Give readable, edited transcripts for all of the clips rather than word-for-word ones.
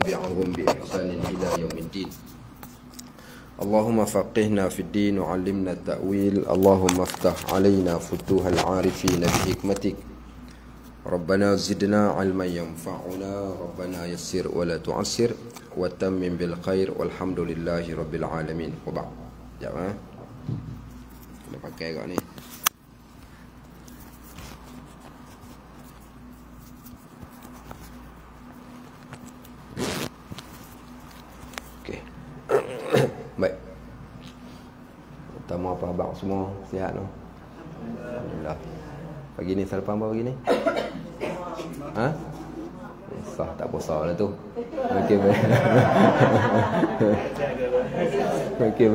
tabi'ahum bi ihsanin ila yaumiddin. Allahumma faqihna fid din wa 'allimna at-ta'wil. Allahumma iftah 'alaina futuhal 'arifin bi hikmatik. Rabbana zidna 'ilman yanfa'una, Rabbana yassir wa la tu'assir, wa tammim bil khair, walhamdulillahi rabbil alamin. Wa ba'd. Jap Kena pakai kat ni. Okey. Baik. Pertama apa abang semua sihat no? Alhamdulillah. Pagi ni sarapan apa pagi ni? Ha? Sah tak puasa lah tu. Okey. Okey.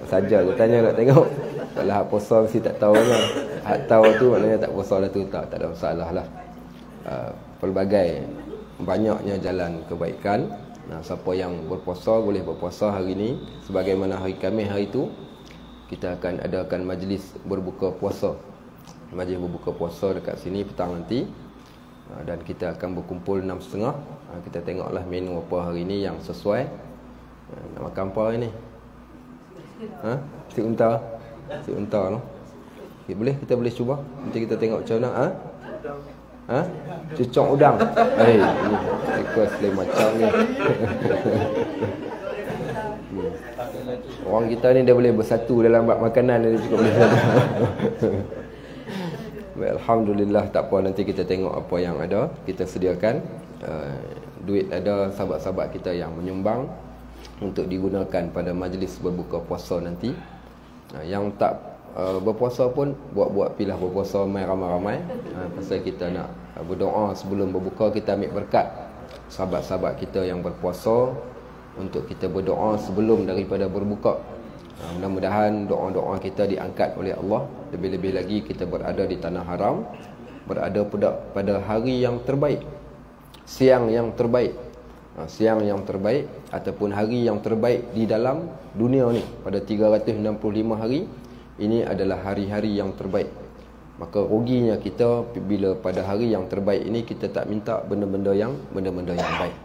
Saja aku tanya nak tengok. Kalau hak puasa mesti tak tahu lah. Hak tahu tu maknanya tak puasa lah tu. Tak ada masalah lah. Pelbagai banyaknya jalan kebaikan. Nah, siapa yang berpuasa boleh berpuasa hari ni. Sebagaimana hari Khamis hari tu kita akan adakan majlis berbuka puasa. Majlis berbuka puasa dekat sini petang nanti. Dan kita akan berkumpul 6.30. Kita tengoklah menu apa hari ni yang sesuai. Nak makan apa hari ni? Ha? Si unta? Si unta no? Okay, boleh? Kita boleh cuba. Nanti kita tengok macam mana. Ha? Ha? Cucuk udang. Ini request lain macam ni. Orang kita ni dia boleh bersatu dalam bab makanan. Dia cukup boleh. Alhamdulillah, tak apa, nanti kita tengok apa yang ada. Kita sediakan duit, ada sahabat-sahabat kita yang menyumbang untuk digunakan pada majlis berbuka puasa nanti. Yang tak berpuasa pun buat-buat pilah berpuasa, mai ramai-ramai. Pasal kita nak berdoa sebelum berbuka, kita ambil berkat sahabat-sahabat kita yang berpuasa untuk kita berdoa sebelum daripada berbuka. Mudah-mudahan doa-doa kita diangkat oleh Allah. Lebih-lebih lagi kita berada di tanah haram, berada pada hari yang terbaik, siang yang terbaik, siang yang terbaik ataupun hari yang terbaik di dalam dunia ni. Pada 365 hari ini adalah hari-hari yang terbaik. Maka ruginya kita bila pada hari yang terbaik ini kita tak minta benda-benda yang baik.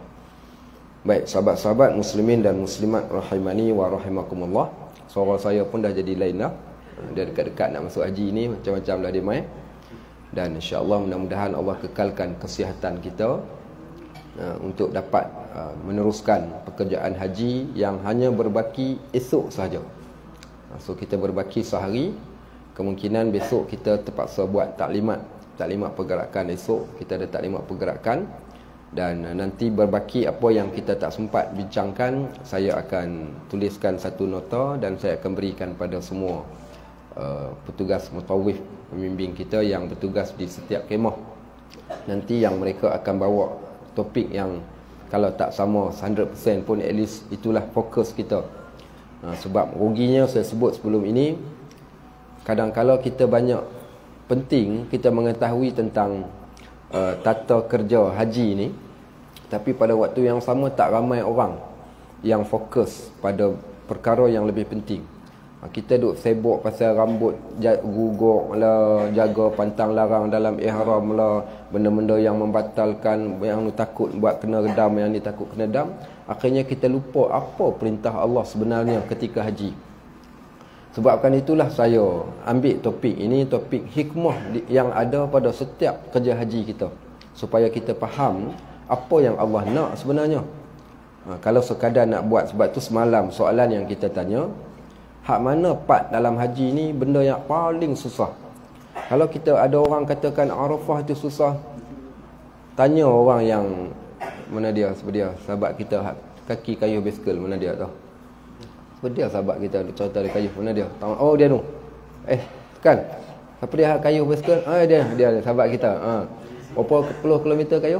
Baik, sahabat-sahabat muslimin dan muslimat rahimani wa rahimakumullah. Suara saya pun dah jadi lain dah. Dia dekat-dekat nak masuk haji ni, macam-macam dah dia main. Dan insya-Allah mudah-mudahan Allah kekalkan kesihatan kita untuk dapat meneruskan pekerjaan haji yang hanya berbaki esok sahaja. So kita berbaki sehari, kemungkinan besok kita terpaksa buat taklimat pergerakan esok. Kita ada taklimat pergerakan. Dan nanti berbaki apa yang kita tak sempat bincangkan, saya akan tuliskan satu nota dan saya akan berikan pada semua petugas mutawif, pembimbing kita yang bertugas di setiap kemah. Nanti yang mereka akan bawa topik yang kalau tak sama 100% pun at least itulah fokus kita. Sebab ruginya saya sebut sebelum ini, kadang-kala kita banyak penting kita mengetahui tentang tata kerja haji ni, tapi pada waktu yang sama tak ramai orang yang fokus pada perkara yang lebih penting. Kita duk sibuk pasal rambut gugur lah, jaga pantang larang dalam ihram lah, benda-benda yang membatalkan, yang takut buat kena redam, yang ni takut kena dam. Akhirnya kita lupa apa perintah Allah sebenarnya ketika haji. Sebabkan itulah saya ambil topik ini, topik hikmah yang ada pada setiap kerja haji kita, supaya kita faham apa yang Allah nak sebenarnya. Kalau sekadar nak buat, sebab tu semalam soalan yang kita tanya, hak mana part dalam haji ni benda yang paling susah. Kalau kita ada orang katakan Arafah itu susah, tanya orang yang mana dia, sebedia sahabat kita kaki kayu bisikal, mana dia tahu? Dia sahabat kita cerita dia kayu, mana dia? Oh dia tu. Kan. Siapa dia kayu basikal? Dia sahabat kita. Berapa puluh kilometer kayu?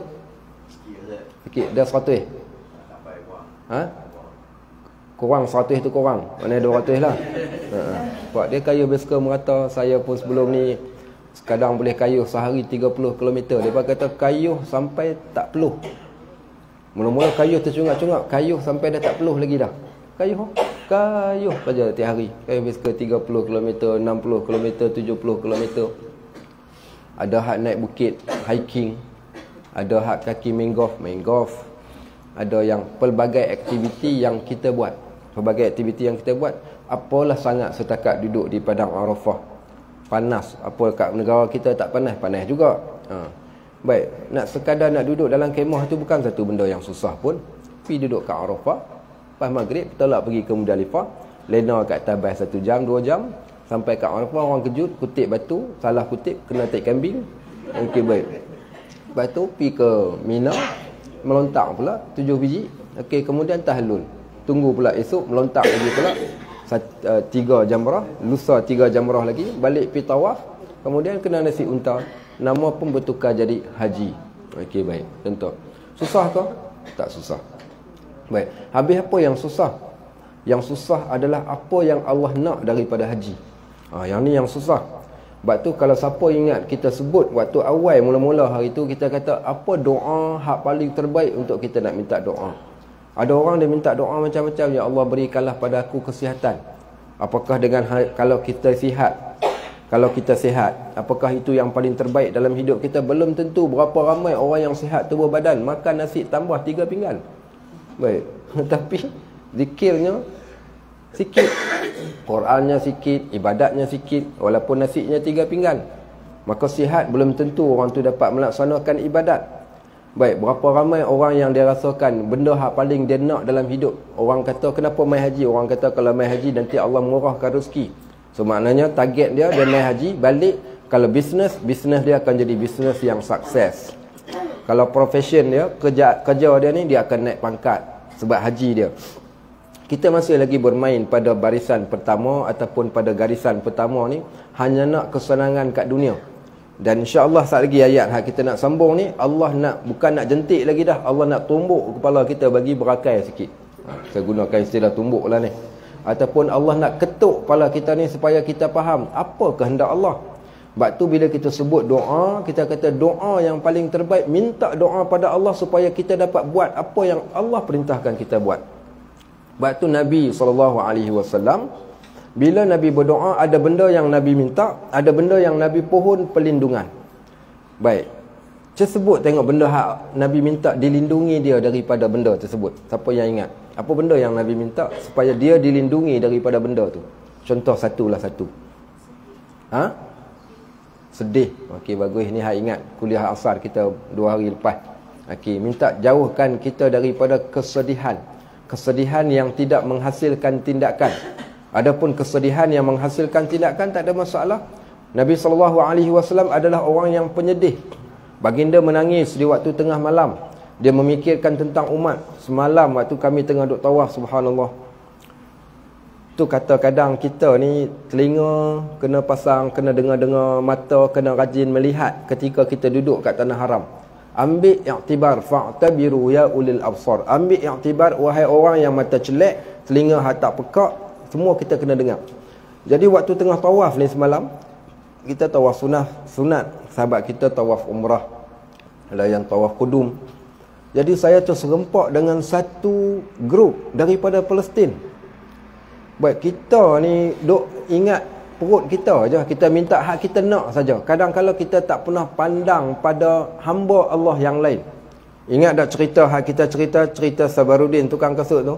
Sikit. Dah 100. Kurang 100 tu kurang. Mana 200 lah. Sebab dia kayu basikal merata. Saya pun sebelum ni kadang boleh kayu sehari 30 km. Dia kata kayu sampai tak peluh. Mula-mula kayu tercungap-cungap, kayu sampai dah tak peluh lagi dah. Kayu saja tiap hari. Kayu bisikal 30 km, 60 km, 70 km. Ada hak naik bukit, hiking. Ada hak kaki mangrove. ada yang pelbagai aktiviti yang kita buat. Pelbagai aktiviti yang kita buat, apalah sangat setakat duduk di padang Arafah. Panas, apa kat negara kita tak panas, panas juga. Baik, nak sekadar nak duduk dalam kemah tu bukan satu benda yang susah pun. Pergi duduk kat Arafah, lepas maghrib tolak pergi ke Muzdalifah, lena kat atas bas 1 jam 2 jam, sampai kat Arafah orang kejut kutip batu, salah kutip kena taik kambing. Okey, baik. Lepas tu pergi ke Mina, melontak pula 7 biji. Okey, kemudian tahallul. Tunggu pula esok melontak lagi pula 3 jamrah, lusa 3 jamrah lagi, balik pergi tawaf, kemudian kena nasi unta. Nama pun bertukar jadi haji. Okey, baik. Contoh. Susah ke? Tak susah. Baik. Habis apa yang susah? Yang susah adalah apa yang Allah nak daripada haji. Yang ni yang susah. Sebab tu kalau siapa ingat kita sebut waktu awal mula-mula hari tu, kita kata apa doa hak paling terbaik untuk kita nak minta doa. Ada orang dia minta doa macam-macam. Ya Allah, berikanlah pada aku kesihatan. Apakah dengan kalau kita sihat? Kalau kita sihat, apakah itu yang paling terbaik dalam hidup kita? Belum tentu. Berapa ramai orang yang sihat tubuh badan, makan nasi tambah 3 pinggan. Baik. Tapi zikirnya sikit, Qurannya sikit, ibadatnya sikit, walaupun nasinya 3 pinggan. Maka sihat belum tentu orang tu dapat melaksanakan ibadat. Baik, berapa ramai orang yang dia rasakan benda hak paling dia nak dalam hidup. Orang kata kenapa mai haji? Orang kata kalau mai haji nanti Allah murahkan rezeki. So maknanya target dia mai haji, balik. Kalau bisnes dia akan jadi bisnes yang sukses. Kalau profession dia, kerja dia ni, dia akan naik pangkat sebab haji dia. Kita masih lagi bermain pada barisan pertama ataupun pada garisan pertama ni, hanya nak kesenangan kat dunia. Dan insya-Allah saat lagi ayat hak kita nak sambung ni, Allah nak, bukan nak jentik lagi dah, Allah nak tumbuk kepala kita bagi berakai sikit. Saya gunakan istilah tumbuk lah ni. Ataupun Allah nak ketuk kepala kita ni supaya kita faham apa kehendak Allah. Sebab tu bila kita sebut doa, kita kata doa yang paling terbaik, minta doa pada Allah supaya kita dapat buat apa yang Allah perintahkan kita buat. Sebab tu Nabi SAW, bila Nabi berdoa, ada benda yang Nabi minta, ada benda yang Nabi pohon perlindungan. Baik, saya sebut tengok benda hak Nabi minta dilindungi dia daripada benda tersebut. Siapa yang ingat? Apa benda yang Nabi minta supaya dia dilindungi daripada benda tu? Contoh satu. Sedih. Okey, bagus. Ini hak ingat kuliah asar kita 2 hari lepas. Okey, minta jauhkan kita daripada kesedihan. Kesedihan yang tidak menghasilkan tindakan. Adapun kesedihan yang menghasilkan tindakan tak ada masalah. Nabi SAW adalah orang yang penyedih. Baginda menangis di waktu tengah malam. Dia memikirkan tentang umat. Semalam waktu kami tengah duk tawaf, subhanallah. Tu kata kadang kita ni telinga kena pasang, kena dengar-dengar, mata kena rajin melihat ketika kita duduk kat tanah haram. Ambil iktibar, fa'tabiru ya ulil absar. Ambil iktibar wahai orang yang mata celek, telinga hak tak pekak, semua kita kena dengar. Jadi waktu tengah tawaf ni semalam, kita tawaf sunat. Sahabat kita tawaf umrah, ada yang tawaf qudum. Jadi saya terserempak dengan satu grup daripada Palestin. Baik, kita ni duk ingat perut kita je, kita minta hak kita nak saja. Kadang-kadang kita tak pernah pandang pada hamba Allah yang lain. Ingat tak cerita hak kita cerita Sabarudin tukang kasut tu?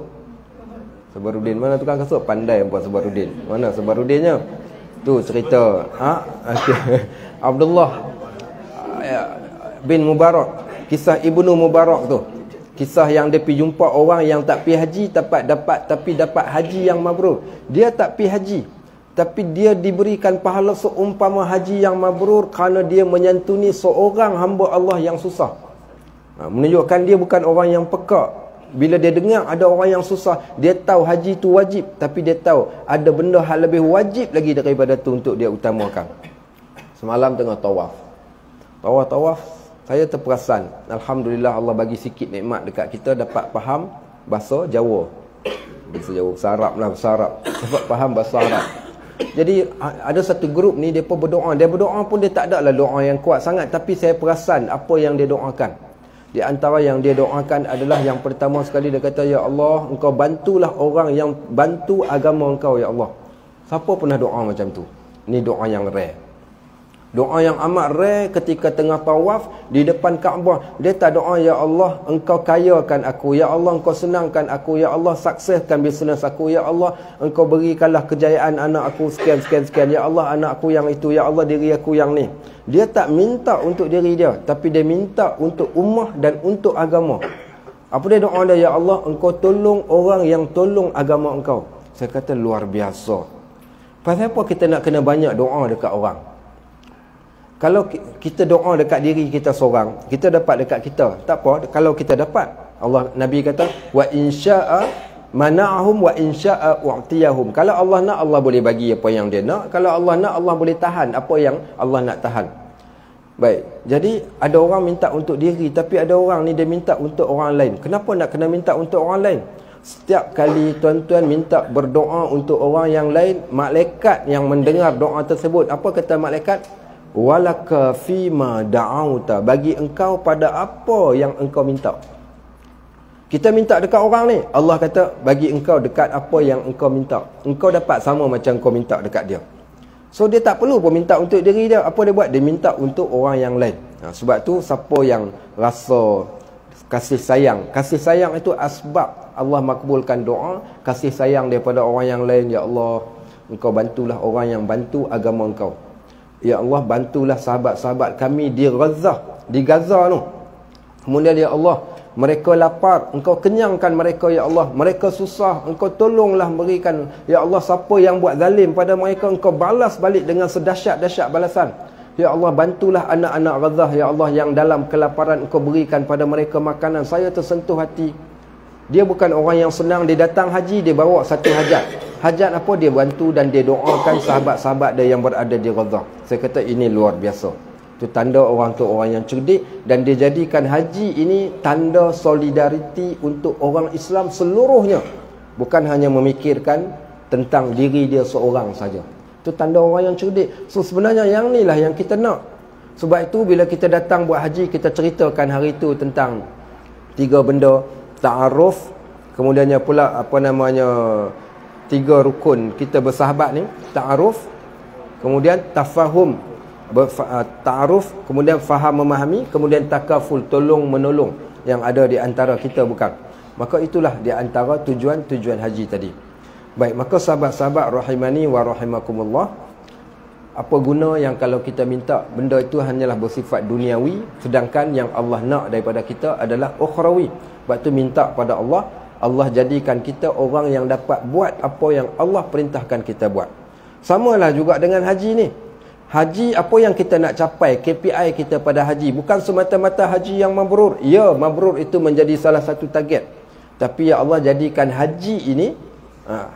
Sabarudin mana tukang kasut? Pandai buat Sabarudin. Mana Sabarudinnya? Tu cerita Abdullah bin Mubarak. Kisah Ibnu Mubarak tu. Kisah yang dia pergi jumpa orang yang tak pergi haji tapi dapat haji yang mabrur. Dia tak pergi haji, tapi dia diberikan pahala seumpama haji yang mabrur kerana dia menyantuni seorang hamba Allah yang susah. Menunjukkan dia bukan orang yang pekak. Bila dia dengar ada orang yang susah, dia tahu haji tu wajib, tapi dia tahu ada benda hal lebih wajib lagi daripada tu untuk dia utamakan. Semalam tengah tawaf, saya terperasan, alhamdulillah Allah bagi sikit nikmat dekat kita, dapat faham bahasa Jawa. Bahasa Jawa, bahasa Arab lah, bahasa Arab. Dapat faham bahasa Arab. Jadi ada satu grup ni, dia pun berdoa. Dia berdoa pun dia tak ada lah doa yang kuat sangat, tapi saya perasan apa yang dia doakan. Di antara yang dia doakan adalah yang pertama sekali dia kata, Ya Allah, Engkau bantulah orang yang bantu agama Engkau, Ya Allah. Siapa pernah doa macam tu? Ni doa yang rare. Doa yang amat rare ketika tengah tawaf di depan Kaabah. Dia tak doa, ya Allah engkau kayakan aku, ya Allah engkau senangkan aku, ya Allah sukseskan bisnes aku, ya Allah engkau berikanlah kejayaan anak aku sekian, ya Allah anak aku yang itu, ya Allah diri aku yang ni. Dia tak minta untuk diri dia, tapi dia minta untuk ummah dan untuk agama. Apa dia doa dia? Ya Allah engkau tolong orang yang tolong agama engkau. Saya kata luar biasa. Pasal apa kita nak kena banyak doa dekat orang? Kalau kita doa dekat diri kita seorang, kita dapat dekat kita. Tak apa kalau kita dapat. Nabi kata wa insya'a mana'ahum wa insya'a u'tiyahum. Kalau Allah nak, Allah boleh bagi apa yang dia nak. Kalau Allah nak, Allah boleh tahan apa yang Allah nak tahan. Baik. Jadi ada orang minta untuk diri, tapi ada orang ni dia minta untuk orang lain. Kenapa nak kena minta untuk orang lain? Setiap kali tuan-tuan minta berdoa untuk orang yang lain, malaikat yang mendengar doa tersebut, apa kata malaikat? Walaka fima da'auta, bagi engkau pada apa yang engkau minta. Kita minta dekat orang ni, Allah kata bagi engkau dekat apa yang engkau minta. Engkau dapat sama macam engkau minta dekat dia. So dia tak perlu pun minta untuk diri dia. Apa dia buat? Dia minta untuk orang yang lain. Sebab tu siapa yang rasa kasih sayang itu asbab Allah makbulkan doa. Kasih sayang daripada orang yang lain. Ya Allah engkau bantulah orang yang bantu agama engkau. Ya Allah bantulah sahabat-sahabat kami di Gaza tu. Kemudian ya Allah mereka lapar, engkau kenyangkan mereka ya Allah. Mereka susah, engkau tolonglah berikan. Ya Allah siapa yang buat zalim pada mereka, engkau balas balik dengan sedahsyat-dahsyat balasan. Ya Allah bantulah anak-anak Gaza ya Allah yang dalam kelaparan, engkau berikan pada mereka makanan. Saya tersentuh hati. Dia bukan orang yang senang, dia datang haji, dia bawa satu hajat. Hajat apa? Dia bantu dan dia doakan sahabat-sahabat dia yang berada di Gaza. Saya kata ini luar biasa. Itu tanda orang tu orang yang cerdik, dan dia jadikan haji ini tanda solidariti untuk orang Islam seluruhnya. Bukan hanya memikirkan tentang diri dia seorang saja. Itu tanda orang yang cerdik. So sebenarnya yang inilah yang kita nak. Sebab itu bila kita datang buat haji, kita ceritakan hari itu tentang 3 benda. Ta'aruf, kemudiannya pula 3 rukun kita bersahabat ni. Ta'aruf, kemudian tafahum, ta'aruf, kemudian faham memahami, kemudian takaful, tolong menolong yang ada di antara kita bukan. Maka itulah di antara tujuan haji tadi. Baik, maka sahabat-sahabat rahimani wa rahimakumullah, apa guna yang kalau kita minta benda itu hanyalah bersifat duniawi, sedangkan yang Allah nak daripada kita adalah ukhrawi. Sebab tu minta pada Allah, Allah jadikan kita orang yang dapat buat apa yang Allah perintahkan kita buat. Samalah juga dengan haji ni. Haji, apa yang kita nak capai, KPI kita pada haji, bukan semata-mata haji yang mabrur. Ya, mabrur itu menjadi salah satu target. Tapi ya Allah jadikan haji ini,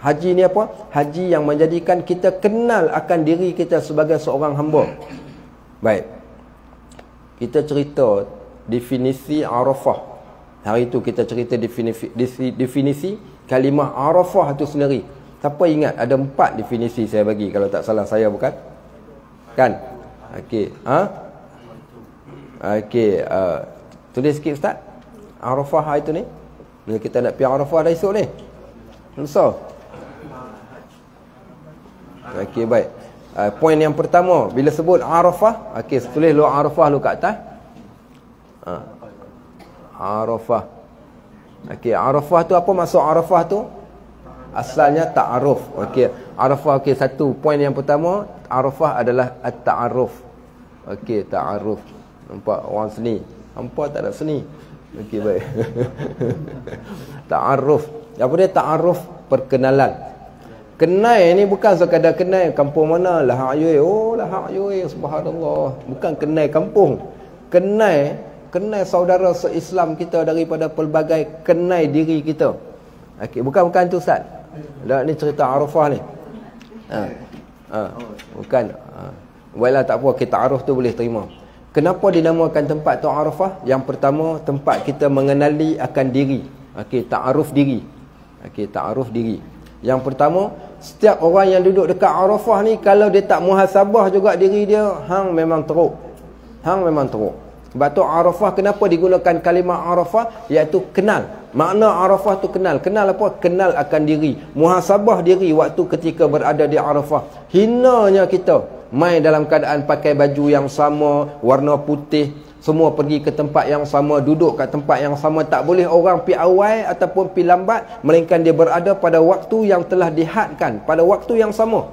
haji ni apa? Haji yang menjadikan kita kenal akan diri kita sebagai seorang hamba. Baik. Kita cerita definisi Arafah. Hari itu kita cerita definisi kalimah Arafah itu sendiri. Siapa ingat? Ada 4 definisi saya bagi, kalau tak salah saya bukan? Kan? Okey. Okey. Tulis sikit Ustaz. Arafah itu ni. Bila kita nak pergi Arafah dah esok ni. Lusa. Okey, baik. Poin yang pertama, bila sebut Arafah, okey, tulis lu Arafah lu kat atas. Arafah. Okey, Arafah tu apa maksud Arafah tu? Asalnya ta'aruf. Okey, Arafah, okey, satu poin yang pertama, Arafah adalah at-ta'aruf. Okey, ta'aruf. Nampak orang seni? Nampak tak ada seni? Okey, baik. Ta'aruf. Apa dia ta'aruf? Perkenalan. Kenai ni bukan sekadar kenai kampung mana, Lahak Yue. Oh, Lahak Yue, subhanallah. Bukan kenai kampung. Kenai saudara se-Islam kita daripada pelbagai kenai diri kita. Okey, bukan tu Ustaz. Ni cerita Arafah ni. Bukan. Baiklah, tak apa, kita ta'aruf tu boleh terima. Kenapa dinamakan tempat tu Arafah? Yang pertama, tempat kita mengenali akan diri. Okey, ta'aruf diri. Okey, ta'aruf diri. Yang pertama, setiap orang yang duduk dekat Arafah ni, kalau dia tak muhasabah juga diri dia, hang memang teruk. Sebab tu Arafah, kenapa digunakan kalimah Arafah? Iaitu kenal. Makna Arafah tu kenal. Kenal apa? Kenal akan diri. Muhasabah diri waktu ketika berada di Arafah. Hinanya kita. mai dalam keadaan pakai baju yang sama, warna putih, semua pergi ke tempat yang sama, duduk kat tempat yang sama. Tak boleh orang pi awal ataupun pi lambat, melainkan dia berada pada waktu yang telah dihadkan, pada waktu yang sama.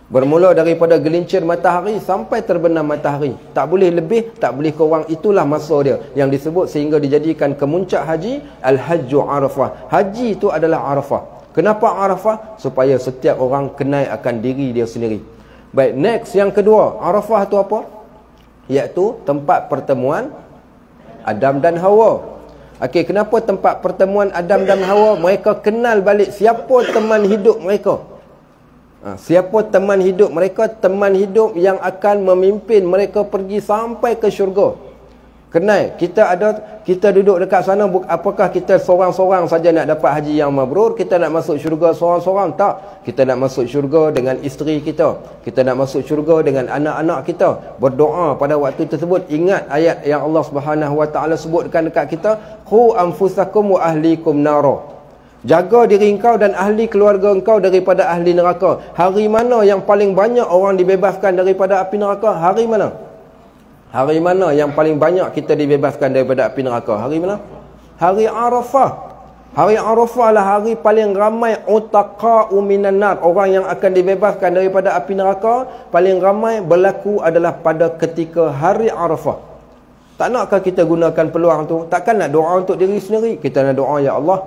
Bermula daripada gelincir matahari sampai terbenam matahari. Tak boleh lebih, tak boleh kurang. Itulah masa dia yang disebut sehingga dijadikan kemuncak haji Al-Hajju Arafah. Haji itu adalah Arafah. Kenapa Arafah? Supaya setiap orang kenal akan diri dia sendiri. Baik, next yang kedua, Arafah itu apa? Iaitu tempat pertemuan Adam dan Hawa. Okey, kenapa tempat pertemuan Adam dan Hawa? Mereka kenal balik siapa teman hidup mereka. Siapa teman hidup mereka? Teman hidup yang akan memimpin mereka pergi sampai ke syurga. Kenal, kita duduk dekat sana, apakah kita seorang-seorang saja nak dapat haji yang mabrur? Kita nak masuk syurga seorang-seorang? Tak. Kita nak masuk syurga dengan isteri kita. Kita nak masuk syurga dengan anak-anak kita. Berdoa pada waktu tersebut, ingat ayat yang Allah Subhanahu Wa Taala sebutkan dekat kita, "Qu anfusakum wa ahlikum nara." Jaga diri engkau dan ahli keluarga engkau daripada ahli neraka. Hari mana yang paling banyak orang dibebaskan daripada api neraka? Hari mana? Hari mana yang paling banyak kita dibebaskan daripada api neraka? Hari mana? Hari Arafah. Hari Arafah lah hari paling ramai utaqa'u minan nar. Orang yang akan dibebaskan daripada api neraka paling ramai berlaku adalah pada ketika hari Arafah. Tak nakkah kita gunakan peluang tu? Takkan nak doa untuk diri sendiri? Kita nak doa, ya Allah,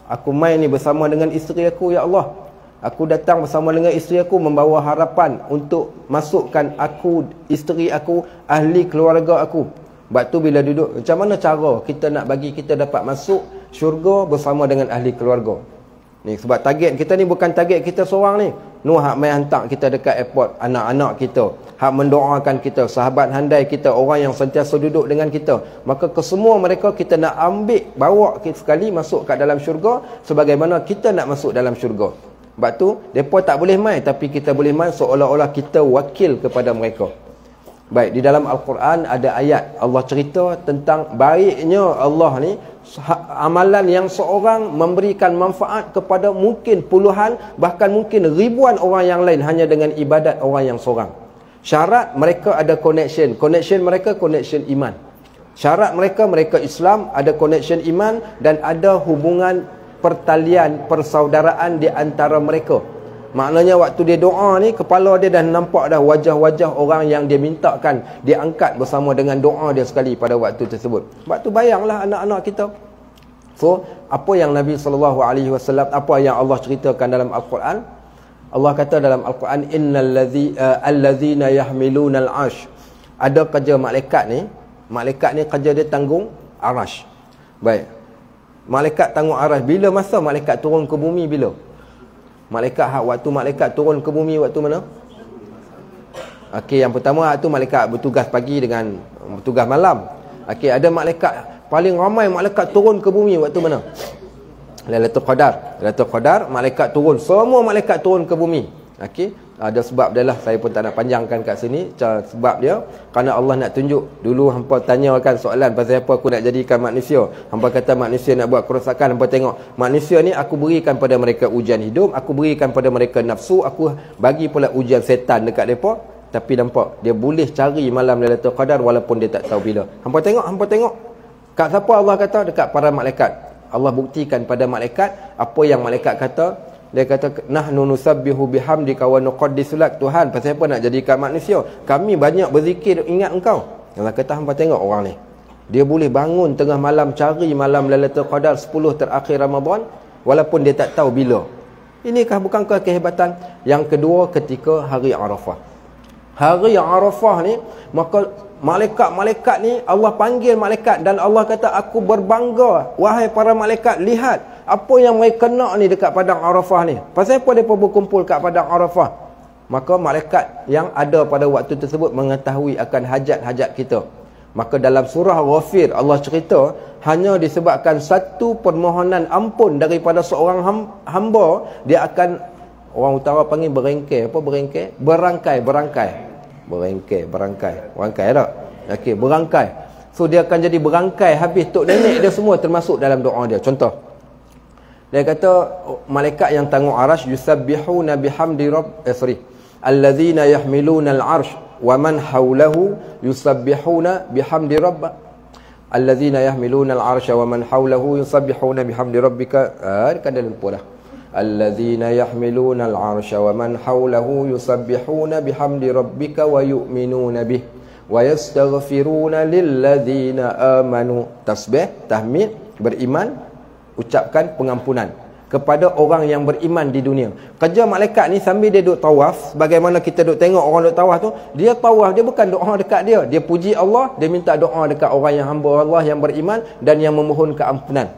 aku main ni bersama dengan isteri aku, ya Allah. Aku datang bersama dengan isteri aku membawa harapan untuk masukkan aku, isteri aku, ahli keluarga aku. Sebab tu bila duduk, macam mana cara kita nak bagi kita dapat masuk syurga bersama dengan ahli keluarga? Ni sebab target kita ni bukan target kita seorang ni. Nuh hak main hantar kita dekat airport, anak-anak kita, hak mendoakan kita, sahabat handai kita, orang yang sentiasa duduk dengan kita. Maka kesemua mereka kita nak ambil, bawa sekali masuk kat dalam syurga sebagaimana kita nak masuk dalam syurga. Sebab tu mereka tak boleh main, tapi kita boleh main seolah-olah kita wakil kepada mereka. Baik, di dalam Al-Quran ada ayat Allah cerita tentang baiknya Allah ni, amalan yang seorang memberikan manfaat kepada mungkin puluhan, bahkan mungkin ribuan orang yang lain hanya dengan ibadat orang yang seorang. Syarat mereka ada connection. Connection mereka connection iman. Syarat mereka Islam, ada connection iman dan ada hubungan pertalian persaudaraan di antara mereka. Maknanya waktu dia doa ni, kepala dia dah nampak dah wajah-wajah orang yang dia mintakan diangkat bersama dengan doa dia sekali pada waktu tersebut. Sebab tu bayanglah anak-anak kita. So, apa yang Nabi SAW, apa yang Allah ceritakan dalam Al-Quran? Allah kata dalam Al-Quran, allazina yahmilunal arsh. Ada kerja malaikat ni kerja dia tanggung arash. Baik. Malaikat tanggung arash. Bila masa malaikat turun ke bumi? Bila? Waktu malaikat turun ke bumi waktu mana? Okey, yang pertama waktu malaikat bertugas pagi dengan bertugas malam. Okey, ada malaikat, paling ramai malaikat turun ke bumi waktu mana? Lailatul Qadar. Lailatul Qadar malaikat turun, semua malaikat turun ke bumi. Okey, ada sebab dia lah, saya pun tak nak panjangkan kat sini. Sebab dia kerana Allah nak tunjuk. Dulu hampa tanyakan soalan pasal apa aku nak jadikan manusia. Hampa kata manusia nak buat kerosakan. Hampa tengok manusia ni aku berikan pada mereka ujian hidup, aku berikan pada mereka nafsu, aku bagi pula ujian setan dekat mereka. Tapi nampak dia boleh cari malam Lailatul Qadar walaupun dia tak tahu bila. Hampa tengok. Kat siapa Allah kata? Dekat para malaikat. Allah buktikan pada malaikat apa yang malaikat kata. Dia kata, nahnu nusabbihu bihamdika wa nuqaddisu lak. Tuhan, pasal apa nak jadikan manusia? Kami banyak berzikir ingat engkau. Allah kata, hampa tengok orang ni, dia boleh bangun tengah malam cari malam Lailatul Qadar 10 terakhir Ramadan walaupun dia tak tahu bila. Inikah bukankah kehebatan? Yang kedua, ketika hari Arafah. Hari Arafah ni, maka malaikat-malaikat ni Allah panggil malaikat dan Allah kata, aku berbangga wahai para malaikat, lihat apa yang mereka nak ni dekat padang Arafah ni. Pasal apa mereka berkumpul kat padang Arafah? Maka malaikat yang ada pada waktu tersebut mengetahui akan hajat-hajat kita. Maka dalam surah Ghafir Allah cerita, hanya disebabkan satu permohonan ampun daripada seorang hamba, dia akan, orang utara panggil berengkai. Apa berengkai? Berangkai tak? Okey, berangkai. So dia akan jadi berangkai habis tok nenek dia semua termasuk dalam doa dia. Contoh, dia kata malaikat yang tanggung arash yusabbihuna bihamdi allazina yahmiluna al-'arsy wa man hawlahu yusabbihuna bihamdi rabbika. Allazina yahmiluna al-'arsya wa man hawlahu yusabbihuna bihamdi rabbika. Kan dah lupa dah. Allazina yahmiluna al-'arsya wa man hawlahu yusabbihuna bihamdi rabbika wa yu'minuna bih wa yastaghfiruna lillazina amanu. Tasbih, tahmid, beriman, ucapkan pengampunan kepada orang yang beriman di dunia. Kerja malaikat ni sambil dia duduk tawaf, bagaimana kita duduk tengok orang duduk tawaf tu, dia tawaf, dia bukan doa dekat dia, dia puji Allah, dia minta doa dekat orang yang hamba Allah yang beriman dan yang memohon keampunan.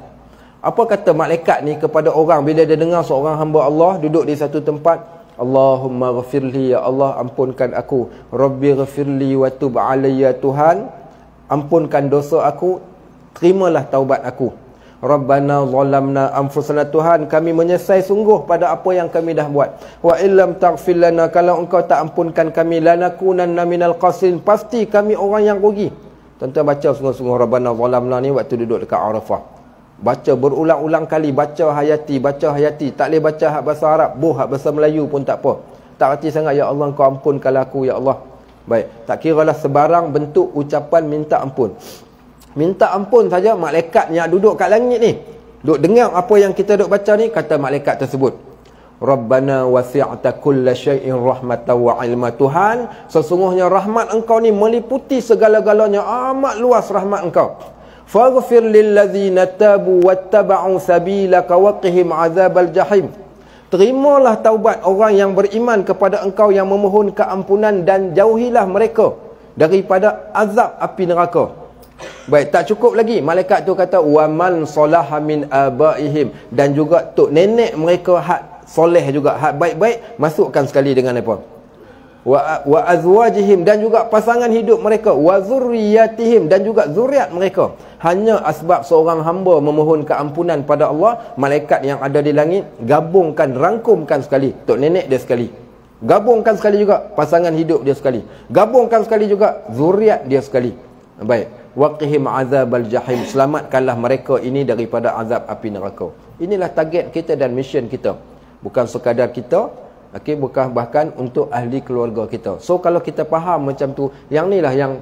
Apa kata malaikat ni kepada orang bila dia dengar seorang hamba Allah duduk di satu tempat? Allahumma ghafirli, ya Allah ampunkan aku. Rabbi ghafirli wa tub alayya, Tuhan ampunkan dosa aku, terimalah taubat aku. Rabbana zalamna anfusana, Tuhan kami menyesal sungguh pada apa yang kami dah buat. Wa illam taghfir lana, kalau engkau tak ampunkan kami, lanakunanna minal khasirin, pasti kami orang yang rugi. Tuan-tuan baca sungguh-sungguh Rabbana zalamna ni waktu duduk dekat Arafah. Baca berulang-ulang kali, baca hayati, baca hayati. Tak boleh baca hak bahasa Arab, hak bahasa Melayu pun tak apa. Tak reti sangat, ya Allah engkau ampunkanlah aku, ya Allah. Baik, tak kiralah sebarang bentuk ucapan minta ampun. Minta ampun saja malaikat yang duduk kat langit ni, duk dengar apa yang kita duk baca ni, kata malaikat tersebut, Rabbana wasi'ta kulla syai'in rahmatan wa ilma, Tuhan sesungguhnya rahmat engkau ni meliputi segala-galanya, amat luas rahmat engkau. Faghfir lillazina tabu wattaba'u sabilaka waqihim azabal jahim, terimalah taubat orang yang beriman kepada engkau yang memohon keampunan dan jauhilah mereka daripada azab api neraka. Baik, tak cukup lagi, malaikat tu kata wa man salaha min abaihim, dan juga tok nenek mereka hak soleh juga, hak baik-baik, masukkan sekali dengan apa? Wa azwajihim, dan juga pasangan hidup mereka, wa zurriyatihim, dan juga zuriat mereka. Hanya asbab seorang hamba memohon keampunan pada Allah, malaikat yang ada di langit gabungkan, rangkumkan sekali tok nenek dia sekali, gabungkan sekali juga pasangan hidup dia sekali, gabungkan sekali juga zuriat dia sekali. Baik, waqihim azabal jahim, selamatkanlah mereka ini daripada azab api neraka. Inilah target kita dan mission kita, bukan sekadar kita, okey, bukan bahkan untuk ahli keluarga kita. So kalau kita faham macam tu, yang inilah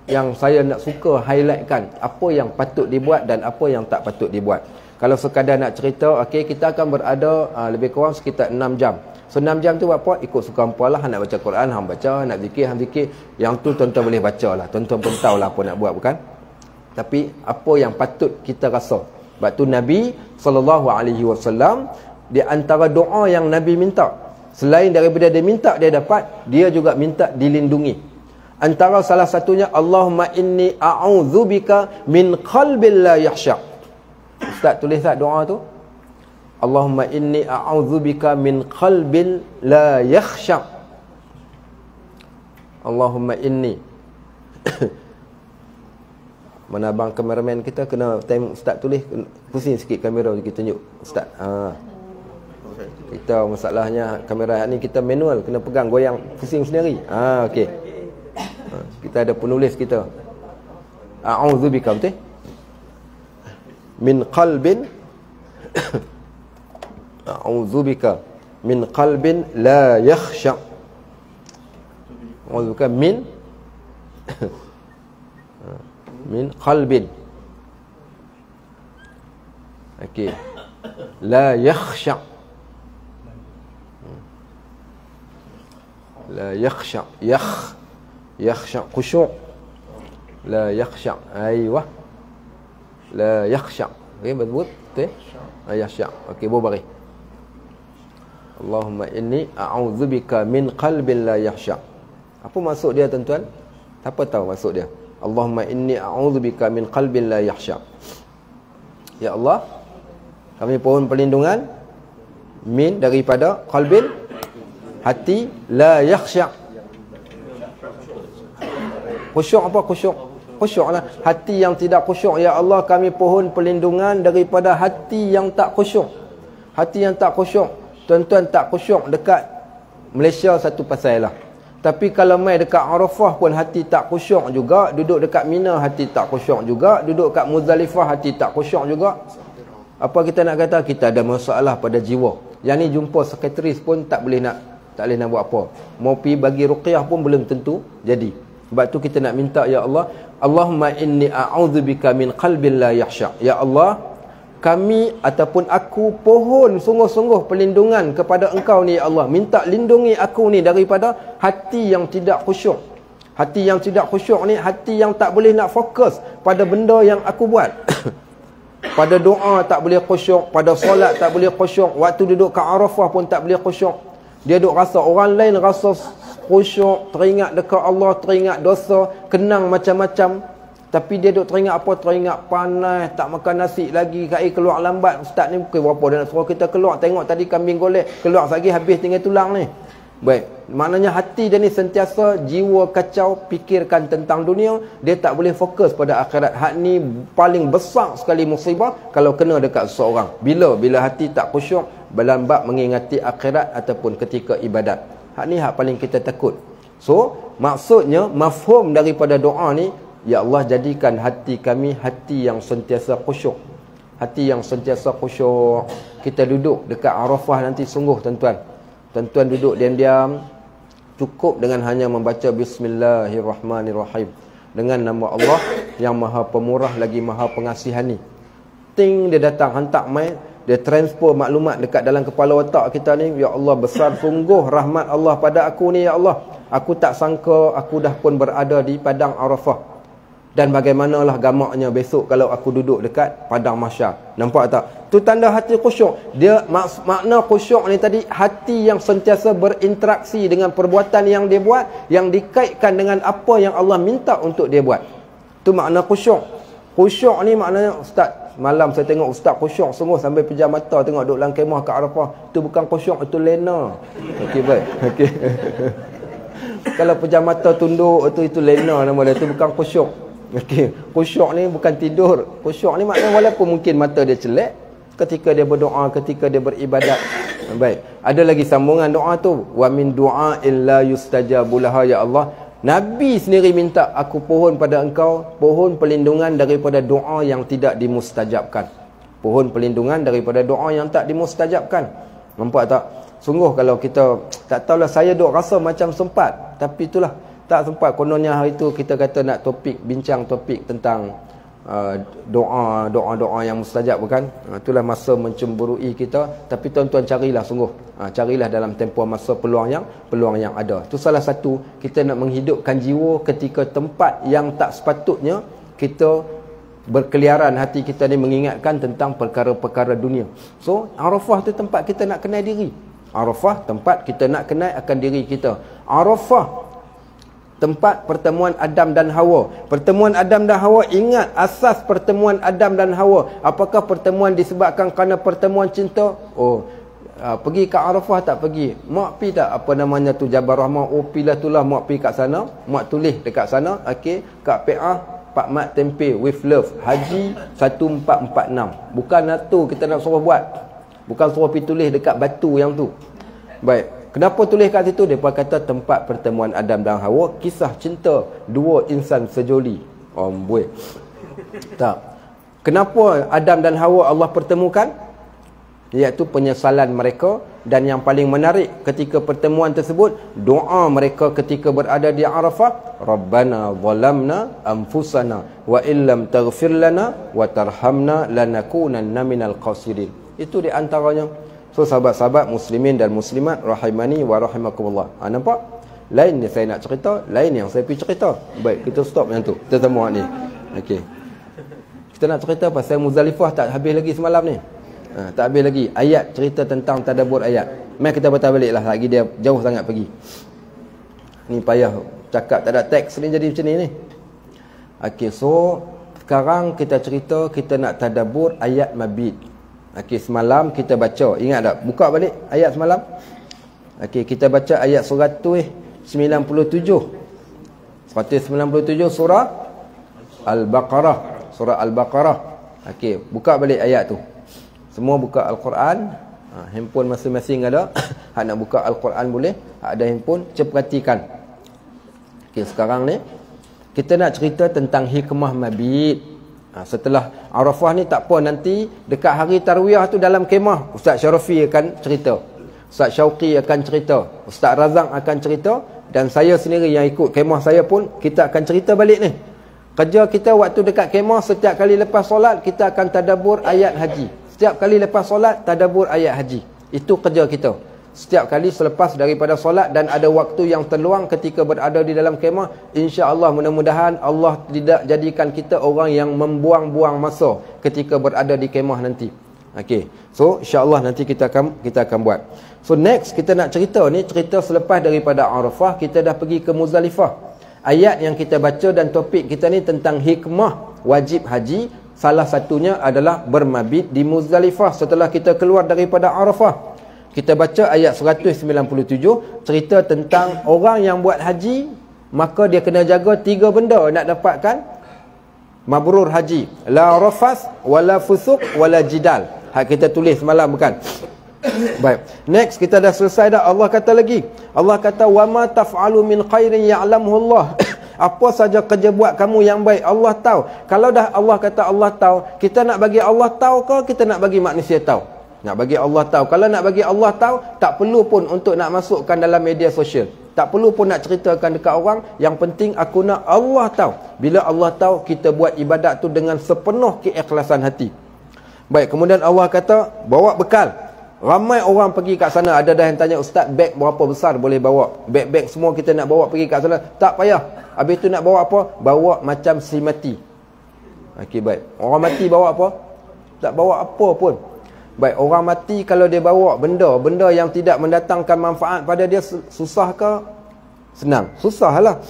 yang saya nak suka highlightkan, apa yang patut dibuat dan apa yang tak patut dibuat. Kalau sekadar nak cerita, okey, kita akan berada lebih kurang sekitar 6 jam. So 6 jam tu buat apa? Ikut suka hampa lah. Nak baca Quran, hang baca. Nak zikir, hang zikir. Yang tu tuan-tuan boleh baca lah. Tuan-tuan pun tahu lah apa nak buat, bukan? Tapi apa yang patut kita rasa? Sebab tu Nabi SAW, di antara doa yang Nabi minta, selain daripada dia minta dia dapat, dia juga minta dilindungi. Antara salah satunya, Allahumma inni a'udzubika min qalbin la yakhsha. Ustaz tulis tak doa tu? Allahumma inni a'udzubika min qalbin la yakhsha. Allahumma inni. Mana abang kameraman kita kena time Ustaz tulis, pusing sikit kamera kita tunjuk Ustaz. Kita masalahnya kamera ni kita manual, kena pegang goyang pusing sendiri. Okey. Kita ada penulis kita. A'udzubika, betul? Min qalbin a'udzubika min qalbin la yakhsha. A'udzubika min min qalbin. Okey. La yakhsha. La yakhsha. Yakhsha khusyuk. La yakhsha. Aywa. La yakhsha. Okey, betul? Betul? Yakhsha. Okey, bari. Allahumma inni a'udzubika min qalbin la yakhsha. Apa maksud dia, tuan-tuan? Siapa tahu maksud dia? Allahumma inni a'udzubika min qalbin la yakhsha. Ya Allah, kami mohon perlindungan min daripada qalbin, hati, la yakhsha. Khusyuk apa khusyuk? Khusyuklah hati yang tidak khusyuk. Ya Allah, kami pohon perlindungan daripada hati yang tak khusyuk. Hati yang tak khusyuk, tuan-tuan, tak khusyuk dekat Malaysia satu pasal lah. Tapi kalau mai dekat Arafah pun hati tak khusyuk juga, duduk dekat Mina hati tak khusyuk juga, duduk kat Muzdalifah hati tak khusyuk juga. Apa kita nak kata? Kita ada masalah pada jiwa. Yang ni jumpa sekretaris pun tak boleh nak tak boleh nak buat apa. Mau pergi bagi ruqyah pun belum tentu jadi. Sebab tu kita nak minta, ya Allah, Allahumma inni a'udzubika min qalbin la yakhsha. Ya Allah, kami ataupun aku pohon sungguh-sungguh perlindungan kepada Engkau ni, ya Allah. Minta lindungi aku ni daripada hati yang tidak khusyuk. Hati yang tidak khusyuk ni hati yang tak boleh nak fokus pada benda yang aku buat. Pada doa tak boleh khusyuk, pada solat tak boleh khusyuk, waktu duduk kat Arafah pun tak boleh khusyuk. Dia duk rasa orang lain rasa khusyuk, teringat dekat Allah, teringat dosa, kenang macam-macam. Tapi dia duk teringat apa? Teringat panas, tak makan nasi lagi, kai keluar lambat. Ustaz ni pukul berapa dia nak suruh kita keluar? Tengok tadi kambing golek, keluar lagi habis tinggal tulang ni. Baik, maknanya hati dia ni sentiasa jiwa kacau, fikirkan tentang dunia, dia tak boleh fokus pada akhirat. Hak ni paling besar sekali musibah kalau kena dekat seseorang. Bila hati tak khusyuk dalam bab mengingati akhirat ataupun ketika ibadat. Hak ni hak paling kita takut. So, maksudnya mafhum daripada doa ni, ya Allah, jadikan hati kami hati yang sentiasa khusyuk. Hati yang sentiasa khusyuk. Kita duduk dekat Arafah nanti sungguh tuan-tuan. Tuan-tuan duduk diam-diam, cukup dengan hanya membaca Bismillahirrahmanirrahim, dengan nama Allah yang maha pemurah lagi maha pengasihani. Ting, dia datang hantar mai, dia transfer maklumat dekat dalam kepala otak kita ni. Ya Allah, besar sungguh rahmat Allah pada aku ni, ya Allah. Aku tak sangka aku dah pun berada di padang Arafah. Dan bagaimanalah gamaknya besok kalau aku duduk dekat padang mahsyar. Nampak tak? Tu tanda hati khusyuk. Dia makna khusyuk ni tadi, hati yang sentiasa berinteraksi dengan perbuatan yang dia buat, yang dikaitkan dengan apa yang Allah minta untuk dia buat. Tu makna khusyuk. Khusyuk ni maknanya, Ustaz, malam saya tengok Ustaz khusyuk sungguh sampai pejam mata tengok duduk dalam kemah kat Arafah. Tu bukan khusyuk, itu lena. Okey, baik. Okey. Kalau pejam mata tunduk, itu lena nama dia. Tu bukan khusyuk. Okey, khusyuk ni bukan tidur. Khusyuk ni maknanya walaupun mungkin mata dia celak ketika dia berdoa, ketika dia beribadat. Baik, ada lagi sambungan doa tu, wa min du'a illa yustajabu laha, ya Allah. Nabi sendiri minta, aku pohon pada Engkau, pohon perlindungan daripada doa yang tidak dimustajabkan. Pohon perlindungan daripada doa yang tak dimustajabkan. Nampak tak? Sungguh kalau kita, tak tahulah, saya duk rasa macam sempat, tapi itulah tak sempat. Kononnya hari itu kita kata nak bincang topik tentang doa yang mustajab, bukan? Itulah masa mencemburui kita. Tapi tuan-tuan carilah sungguh. Carilah dalam tempoh masa peluang yang ada. Itu salah satu, kita nak menghidupkan jiwa ketika tempat yang tak sepatutnya kita berkeliaran hati kita ni mengingatkan tentang perkara-perkara dunia. So, Arafah tu tempat kita nak kenal diri. Arafah tempat kita nak kenal akan diri kita. Arafah tempat pertemuan Adam dan Hawa. Pertemuan Adam dan Hawa, ingat asas pertemuan Adam dan Hawa. Apakah pertemuan disebabkan kerana pertemuan cinta? Pergi ke Arafah tak pergi? Mak pi tak apa namanya tu Jabal Rahmah? Pilah tulah mak pi kat sana. Mak tulis dekat sana. Okey, kat PA Pak Mat Tempe with love. Haji 1446. Bukan tu kita nak suruh buat. Bukan suruh pi tulis dekat batu yang tu. Baik. Kenapa tulis kat situ? Dia kata tempat pertemuan Adam dan Hawa, kisah cinta dua insan sejoli. Boy. Tak. Kenapa Adam dan Hawa Allah pertemukan? Iaitu penyesalan mereka, dan yang paling menarik ketika pertemuan tersebut, doa mereka ketika berada di Arafah, Rabbana zalamna anfusana wa illam taghfir lana wa tarhamna lanakunanna minal khasirin. Itu di antaranya. So, sahabat-sahabat muslimin dan muslimat rahimani wa rahimakumullah. Nampak? Lain ni saya nak cerita, lain yang saya pergi cerita. Baik, kita stop yang tu. Kita semua ni. Okey. Kita nak cerita pasal Muzdalifah, tak habis lagi semalam ni. Tak habis lagi. Ayat, cerita tentang tadabbur ayat. Mari kita baca baliklah, lagi dia jauh sangat pergi. Ni payah cakap tak ada teks ni jadi macam ni. Okey, so sekarang kita cerita, kita nak tadabbur ayat mabit. Okey, semalam kita baca, ingat tak? Buka balik ayat semalam. Okey, kita baca ayat 197. 197 surah Al-Baqarah. Surah Al-Baqarah. Okey, buka balik ayat tu. Semua buka Al-Quran. Handphone masing-masing ada. Hak nak buka Al-Quran boleh. Hak ada handphone, cepat perhatikan. Okey, sekarang ni kita nak cerita tentang hikmah mabit. Setelah Arafah ni tak apa, nanti dekat hari Tarwiyah tu dalam kemah Ustaz Syarafi akan cerita. Ustaz Syauqi akan cerita, Ustaz Razak akan cerita, dan saya sendiri yang ikut kemah saya pun, kita akan cerita balik ni. Kerja kita waktu dekat kemah, setiap kali lepas solat kita akan tadabbur ayat haji. Setiap kali lepas solat tadabbur ayat haji. Itu kerja kita. Setiap kali selepas daripada solat dan ada waktu yang terluang ketika berada di dalam kemah, insya-Allah mudah-mudahan Allah tidak jadikan kita orang yang membuang-buang masa ketika berada di kemah nanti. Okey. So insya-Allah nanti kita akan buat. So next kita nak cerita ni, cerita selepas daripada Arafah kita dah pergi ke Muzdalifah. Ayat yang kita baca dan topik kita ni tentang hikmah wajib haji, salah satunya adalah bermabit di Muzdalifah setelah kita keluar daripada Arafah. Kita baca ayat 197, cerita tentang orang yang buat haji, maka dia kena jaga 3 benda nak dapatkan mabrur haji. La rafas, wala fusuq, wala jidal. Hak kita tulis semalam bukan? Baik. Next kita dah selesai dah. Allah kata lagi. Allah kata wa ma taf'alu min khairin ya'lamuhu Allah. Apa saja kerja buat kamu yang baik, Allah tahu. Kalau dah Allah kata Allah tahu, kita nak bagi Allah tahu ke kita nak bagi manusia tahu? Nak bagi Allah tahu. Kalau nak bagi Allah tahu, tak perlu pun untuk nak masukkan dalam media sosial. Tak perlu pun nak ceritakan dekat orang. Yang penting aku nak Allah tahu. Bila Allah tahu, kita buat ibadat tu dengan sepenuh keikhlasan hati. Baik, kemudian Allah kata bawa bekal. Ramai orang pergi kat sana. Ada dah yang tanya, Ustaz, beg berapa besar boleh bawa? Beg-beg semua kita nak bawa pergi kat sana. Tak payah. Habis tu nak bawa apa? Bawa macam si mati. Okey, baik. Orang mati bawa apa? Tak bawa apa pun. Baik, orang mati kalau dia bawa benda yang tidak mendatangkan manfaat pada dia, susah ke? Senang. Susah lah.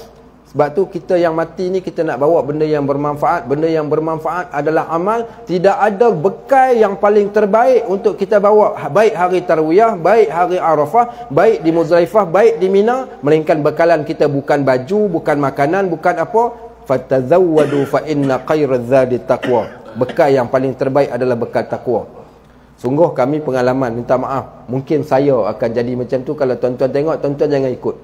Sebab tu kita yang mati ni, kita nak bawa benda yang bermanfaat. Benda yang bermanfaat adalah amal. Tidak ada bekal yang paling terbaik untuk kita bawa, baik hari Tarwiyah, baik hari Arafah, baik di Muzdalifah, baik di Mina, melainkan bekalan kita bukan baju, bukan makanan, bukan apa. Fatazawwadu fa inna khairaz zadi taqwa. Bekal yang paling terbaik adalah bekal takwa. Sungguh kami pengalaman, minta maaf, mungkin saya akan jadi macam tu. Kalau tuan-tuan tengok, tuan-tuan jangan ikut.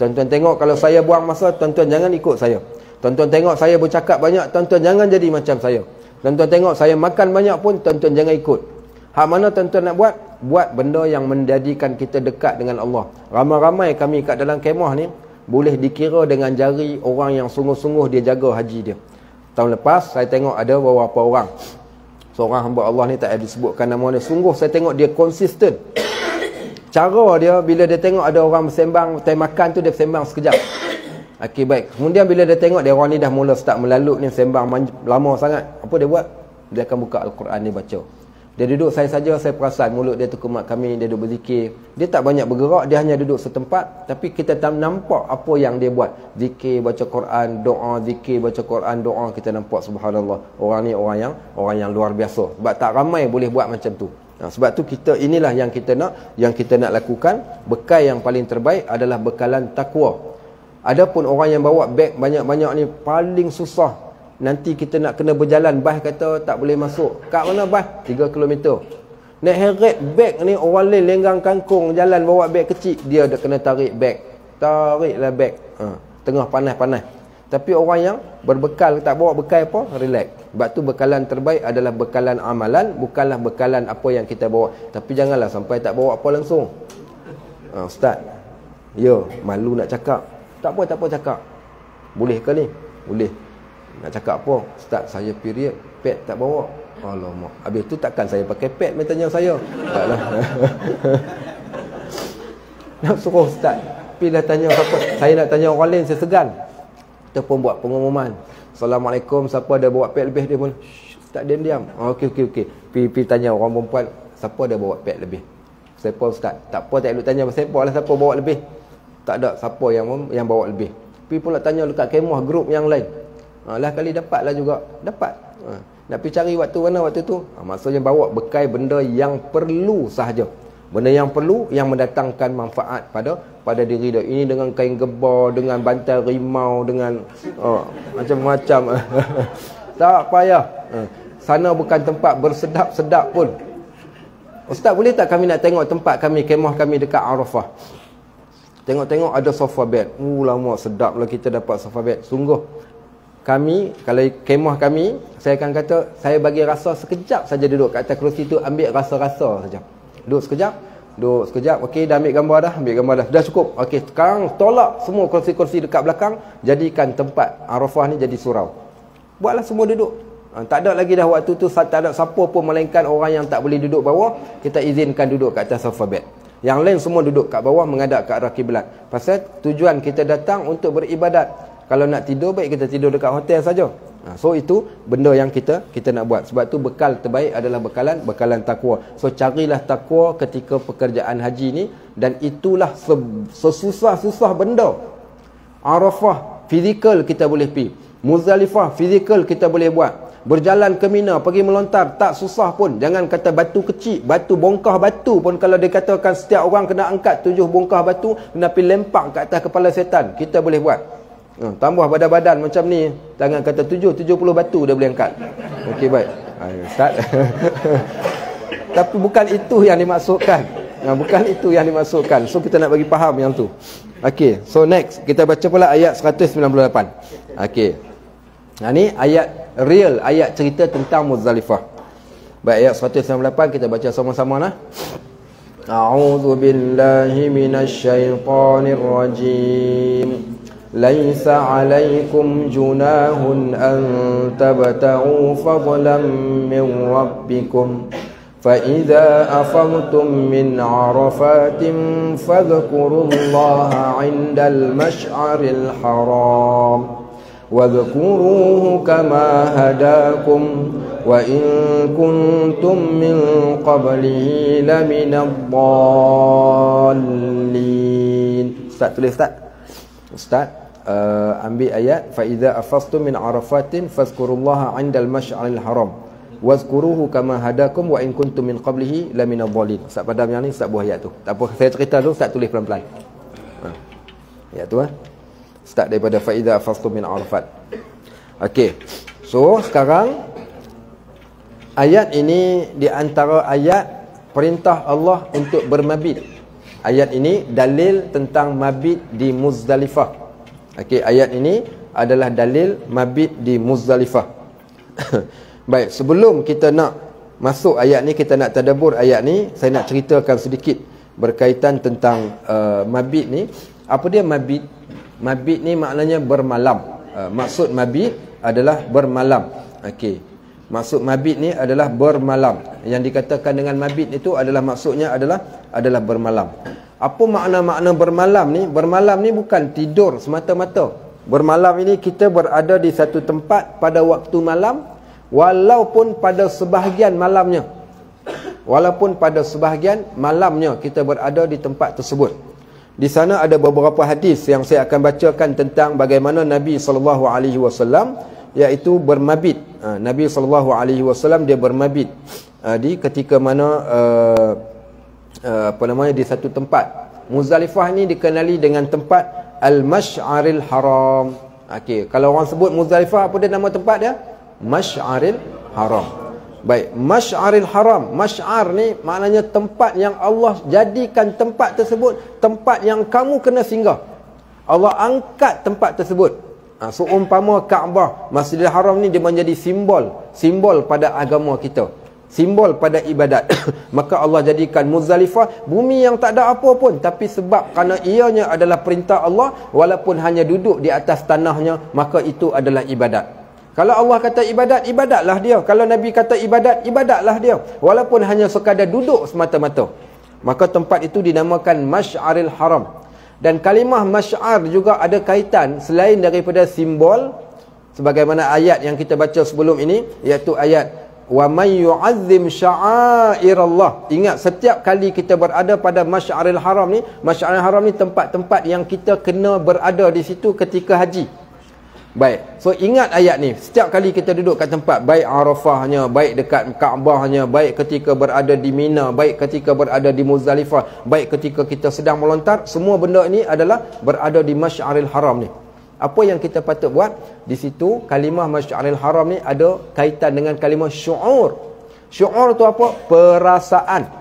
Tuan-tuan tengok kalau saya buang masa, tuan-tuan jangan ikut saya. Tuan-tuan tengok saya bercakap banyak, tuan-tuan jangan jadi macam saya. Tuan-tuan tengok saya makan banyak pun, tuan-tuan jangan ikut. Hak mana tuan-tuan nak buat? Buat benda yang menjadikan kita dekat dengan Allah. Ramai-ramai kami kat dalam kemah ni boleh dikira dengan jari orang yang sungguh-sungguh dia jaga haji dia. Tahun lepas saya tengok ada beberapa orang, seorang hamba Allah ni tak ada disebutkan nama dia. Sungguh saya tengok dia konsisten. Cara dia bila dia tengok ada orang bersembang time makan tu, dia bersembang sekejap. Okey, baik. Kemudian bila dia tengok dia orang ni dah mula start melalut ni, sembang lama sangat, apa dia buat? Dia akan buka Al-Quran ni baca. Dia duduk saya perasan mulut dia terkemat kami, dia duduk berzikir. Dia tak banyak bergerak, dia hanya duduk setempat, tapi kita tak nampak apa yang dia buat. Zikir, baca Quran, doa, zikir, baca Quran, doa, kita nampak subhanallah. Orang ni orang yang luar biasa. Sebab tak ramai boleh buat macam tu. Sebab tu inilah yang kita nak lakukan. Bekal yang paling terbaik adalah bekalan takwa. Adapun orang yang bawa beg banyak-banyak ni paling susah. Nanti kita nak kena berjalan, bas kata tak boleh masuk. Kat mana bas? 3 km. Nak heret beg ni, orang lain lenggang kangkung jalan bawa beg kecil, dia dah kena tarik beg. Tariklah beg. Tengah panas-panas. Tapi orang yang berbekal, tak bawa bekal apa, relax. Sebab tu bekalan terbaik adalah bekalan amalan, bukanlah bekalan apa yang kita bawa. Tapi janganlah sampai tak bawa apa langsung. Ustaz, ya, malu nak cakap. Tak apa cakap. Boleh ke ni? Boleh. Nak cakap apa? Ustaz, saya period, pad tak bawa. Alamak. Habis tu takkan saya pakai pad main tanya saya. Taklah. Nak suruh Ustaz, pilih tanya siapa? Saya nak tanya orang lain, saya segan. Kita pun buat pengumuman. Assalamualaikum, siapa ada bawa pad lebih? Dia pun Ustaz diam-diam. Okey. Pergi tanya orang perempuan, siapa ada bawa pad lebih? Siapa Ustaz? Tak apa, tak elok tanya siapa lah, siapa bawa lebih. Tak ada siapa yang bawa lebih. Pergi pula tanya dekat kemah grup yang lain. Lah kali dapatlah juga. Dapat. Nak pergi cari waktu mana waktu tu? Maksudnya bawa bekal benda yang perlu sahaja. Benda yang perlu, yang mendatangkan manfaat pada diri dia. Ini dengan kain gebar, dengan bantal rimau, dengan macam-macam. Tak payah. Sana bukan tempat bersedap-sedap pun. Ustaz, boleh tak kami nak tengok tempat kami, kemah kami dekat Arafah? Tengok-tengok ada sofa bed. Lama sedaplah kita dapat sofa bed. Sungguh. Kami, kalau kemah kami, saya akan kata, saya bagi rasa sekejap saja duduk kat atas kerusi tu, ambil rasa-rasa saja. Duduk sekejap, Duduk sekejap, okey, dah ambil gambar dah, dah cukup. Okey, sekarang tolak semua kursi-kursi dekat belakang, jadikan tempat Arafah ni jadi surau. Buatlah semua duduk. Tak ada lagi dah waktu tu, tak ada siapa pun melainkan orang yang tak boleh duduk bawah, kita izinkan duduk kat atas alfabet. Yang lain semua duduk kat bawah menghadap ke arah kiblat. Pasal tujuan kita datang untuk beribadat. Kalau nak tidur, baik kita tidur dekat hotel saja. So itu benda yang kita nak buat. Sebab tu bekal terbaik adalah bekalan takwa. So carilah takwa ketika pekerjaan haji ni, dan itulah sesusah-susah benda. Arafah fizikal kita boleh pergi, Muzdalifah fizikal kita boleh buat. Berjalan ke Mina, pergi melontar, tak susah pun. Jangan kata batu kecil, batu bongkah batu pun kalau dia katakan setiap orang kena angkat 7 bongkah batu, kena pergi lempak ke atas kepala setan, kita boleh buat. Tambah badan-badan macam ni, jangan kata 70 batu dia boleh angkat. Okey, baik. Start. Tapi bukan itu yang dimaksudkan. Bukan itu yang dimaksudkan. So kita nak bagi faham yang tu. Okey, so next kita baca pula ayat 198. Okey. Ni ayat real, ayat cerita tentang Muzdalifah. Baik, ayat 198 kita baca sama-sama lah. A'udzu billahi minasyaitonir rajim. Laisa 'alaikum junahun an tabtaghu fadlan min rabbikum. Fa idza afadtum min 'arafatin fadhkurullaha 'indal mash'aril haram. واذكروه كما هداكم وإن كنتم من قبله لمن الضالين. Ustaz tulis Ustaz ambil ayat فإذا أفضتم من عرفات فاذكروا الله عند المشعر الحرام واذكروه كما هداكم وإن كنتم من قبله لمن الضالين. Ustaz padam yang ni, Ustaz buah ayat tu. Tak apa, saya cerita dulu, Ustaz tulis pelan-pelan. Ayat tu start daripada faida afastum min arafat. Okey. So sekarang ayat ini di antara ayat perintah Allah untuk bermabit. Ayat ini dalil tentang mabit di Muzdalifah. Okey, ayat ini adalah dalil mabit di Muzdalifah. Baik, sebelum kita nak masuk ayat ni, kita nak tadabbur ayat ni, saya nak ceritakan sedikit berkaitan tentang mabit ni. Apa dia mabit? Mabit ni maknanya bermalam. Maksud mabit adalah bermalam. Okey. Maksud mabit ni adalah bermalam. Yang dikatakan dengan mabit itu adalah maksudnya adalah bermalam. Apa makna-makna bermalam ni? Bermalam ni bukan tidur semata-mata. Bermalam ini kita berada di satu tempat pada waktu malam, walaupun pada sebahagian malamnya. Walaupun pada sebahagian malamnya kita berada di tempat tersebut. Di sana ada beberapa hadis yang saya akan bacakan tentang bagaimana Nabi SAW iaitu bermabit. Nabi SAW dia bermabit di ketika mana di satu tempat. Muzdalifah ni dikenali dengan tempat Al-Mash'aril Haram. Okey, kalau orang sebut Muzdalifah, apa dia nama tempat dia? Mash'aril Haram. Baik, Mash'aril Haram. Mash'ar ni maknanya tempat yang Allah jadikan tempat tersebut tempat yang kamu kena singgah. Allah angkat tempat tersebut. Seumpama Kaabah, Masjidil Haram ni dia menjadi simbol pada agama kita, simbol pada ibadat. Maka Allah jadikan Muzdalifah bumi yang tak ada apa pun, tapi sebab kerana ianya adalah perintah Allah, walaupun hanya duduk di atas tanahnya, maka itu adalah ibadat. Kalau Allah kata ibadat, ibadatlah dia. Kalau Nabi kata ibadat, ibadatlah dia. Walaupun hanya sekadar duduk semata-mata. Maka tempat itu dinamakan Mash'aril Haram. Dan kalimah Mash'ar juga ada kaitan selain daripada simbol, sebagaimana ayat yang kita baca sebelum ini, iaitu ayat wa may yu'azzim sya'airallah. Ingat, setiap kali kita berada pada Mash'aril Haram ni, Mash'aril Haram ni tempat-tempat yang kita kena berada di situ ketika haji. Baik, so ingat ayat ni. Setiap kali kita duduk kat tempat, baik Arafahnya, baik dekat Kaabahnya, baik ketika berada di Mina, baik ketika berada di Muzdalifah, baik ketika kita sedang melontar, semua benda ini adalah berada di Mash'aril Haram ni. Apa yang kita patut buat? Di situ kalimah Mash'aril Haram ni ada kaitan dengan kalimah syu'ur. Syu'ur tu apa? Perasaan.